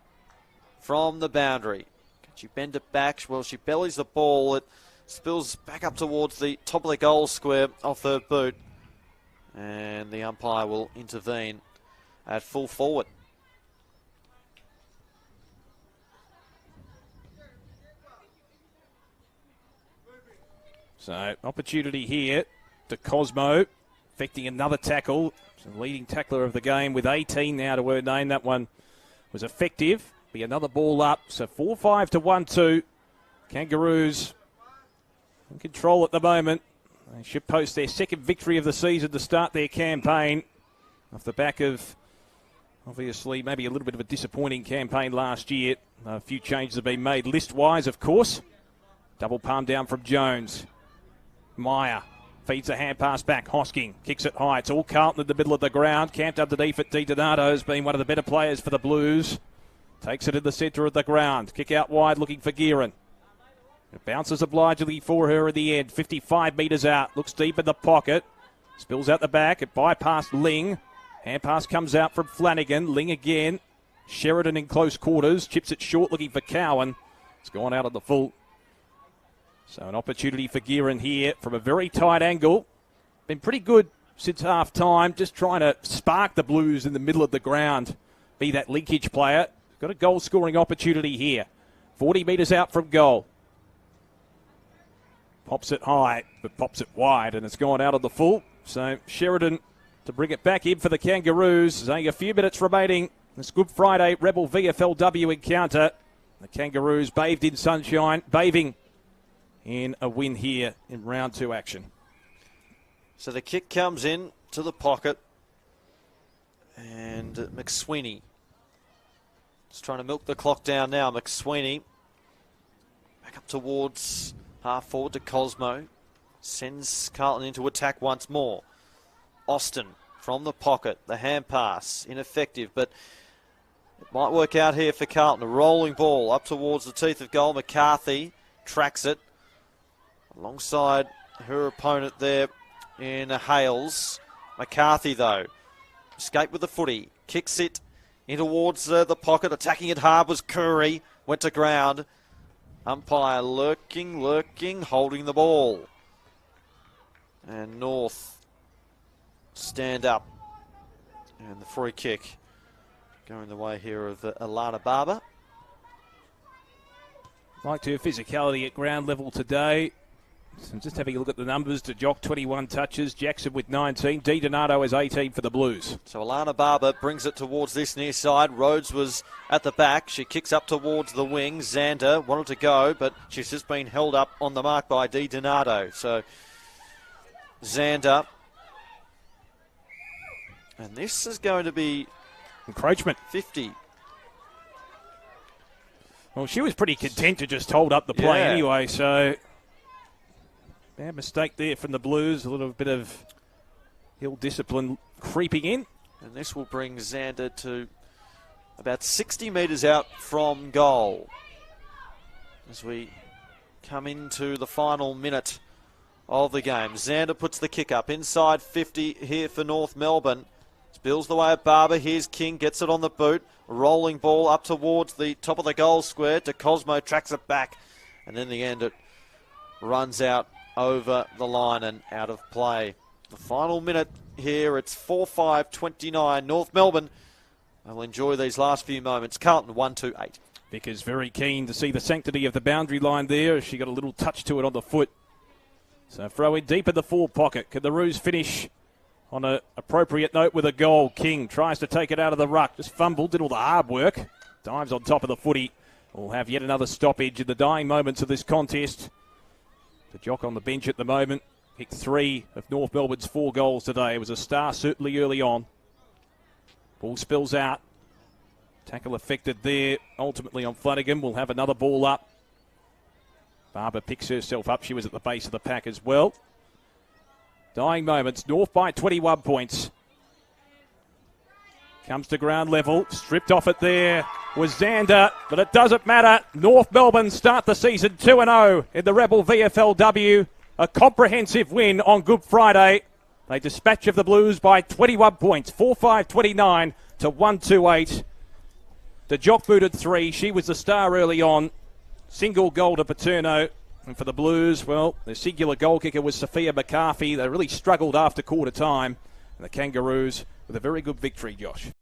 from the boundary. Can she bend it back? Well, she bellies the ball. It spills back up towards the top of the goal square off her boot. And the umpire will intervene at full forward. So, opportunity here to Cosmo. Affecting another tackle. She's the leading tackler of the game with 18 now to her name. That one was effective. Be another ball up. So 4-5 to 1-2. Kangaroos in control at the moment. They should post their second victory of the season to start their campaign. Off the back of, obviously, maybe a little bit of a disappointing campaign last year. A few changes have been made list-wise, of course. Double palm down from Jones. Meyer feeds a hand pass back. Hosking kicks it high. It's all Carlton in the middle of the ground. Camped underneath it. DiDonato has been one of the better players for the Blues. Takes it in the centre of the ground. Kick out wide looking for Gearin. It bounces obligingly for her in the end. 55 metres out. Looks deep in the pocket. Spills out the back. It bypassed Ling. Hand pass comes out from Flanagan. Ling again. Sheridan in close quarters. Chips it short looking for Cowan. It's gone out of the full. So an opportunity for Gearin here from a very tight angle. Been pretty good since half time. Just trying to spark the Blues in the middle of the ground. Be that linkage player. Got a goal scoring opportunity here. 40 metres out from goal. Pops it high, but pops it wide, and it's gone out of the full. So Sheridan to bring it back in for the Kangaroos. There's only a few minutes remaining. This Good Friday Rebel VFLW encounter. The Kangaroos bathed in sunshine, bathing in a win here in round 2 action. So the kick comes in to the pocket, and McSweeney just trying to milk the clock down now. McSweeney back up towards half forward to Cosmo. Sends Carlton into attack once more. Austin from the pocket. The hand pass. Ineffective, but it might work out here for Carlton. A rolling ball up towards the teeth of goal. McCarthy tracks it alongside her opponent there in Hales. McCarthy, though, escaped with the footy. Kicks it in towards the pocket. Attacking it hard was Curry. Went to ground. Umpire lurking, holding the ball. And North stand up. And the free kick going the way here of Alana Barber. Like to have physicality at ground level today. So just having a look at the numbers. To Jock, 21 touches. Jackson with 19. Di Donato has 18 for the Blues. So Alana Barber brings it towards this near side. Rhodes was at the back. She kicks up towards the wing. Xander wanted to go, but she's just been held up on the mark by Di Donato. So Xander. And this is going to be encroachment. 50. Well, she was pretty content to just hold up the play anyway, so bad mistake there from the Blues. A little bit of ill discipline creeping in. And this will bring Xander to about 60 metres out from goal as we come into the final minute of the game. Xander puts the kick up inside 50 here for North Melbourne. Spills the way at Barber. Here's King, gets it on the boot. Rolling ball up towards the top of the goal square. De Cosmo tracks it back. And in the end, it runs out over the line and out of play. The final minute here, it's 4-5-29. North Melbourne will enjoy these last few moments. Carlton 1-2-8. Vickers very keen to see the sanctity of the boundary line there. She got a little touch to it on the foot. So throw in deep in the forward pocket. Can the Roos finish on an appropriate note with a goal? King tries to take it out of the ruck. Just fumbled, did all the hard work. Dives on top of the footy. We'll have yet another stoppage in the dying moments of this contest. The Jock on the bench at the moment. Kicked 3 of North Melbourne's 4 goals today. It was a star certainly early on. Ball spills out. Tackle affected there. Ultimately on Flanagan. We'll have another ball up. Barber picks herself up. She was at the base of the pack as well. Dying moments. North by 21 points. Comes to ground level. Stripped off it there was Xander, but it doesn't matter. North Melbourne start the season 2-0 in the Rebel VFLW. A comprehensive win on Good Friday. They dispatch of the Blues by 21 points. 4-5-29 to 1-2-8. The Jock booted 3. She was the star early on. Single goal to Paterno. And for the Blues, well, the singular goal kicker was Sophia McCarthy. They really struggled after quarter time. And the Kangaroos with a very good victory, Josh.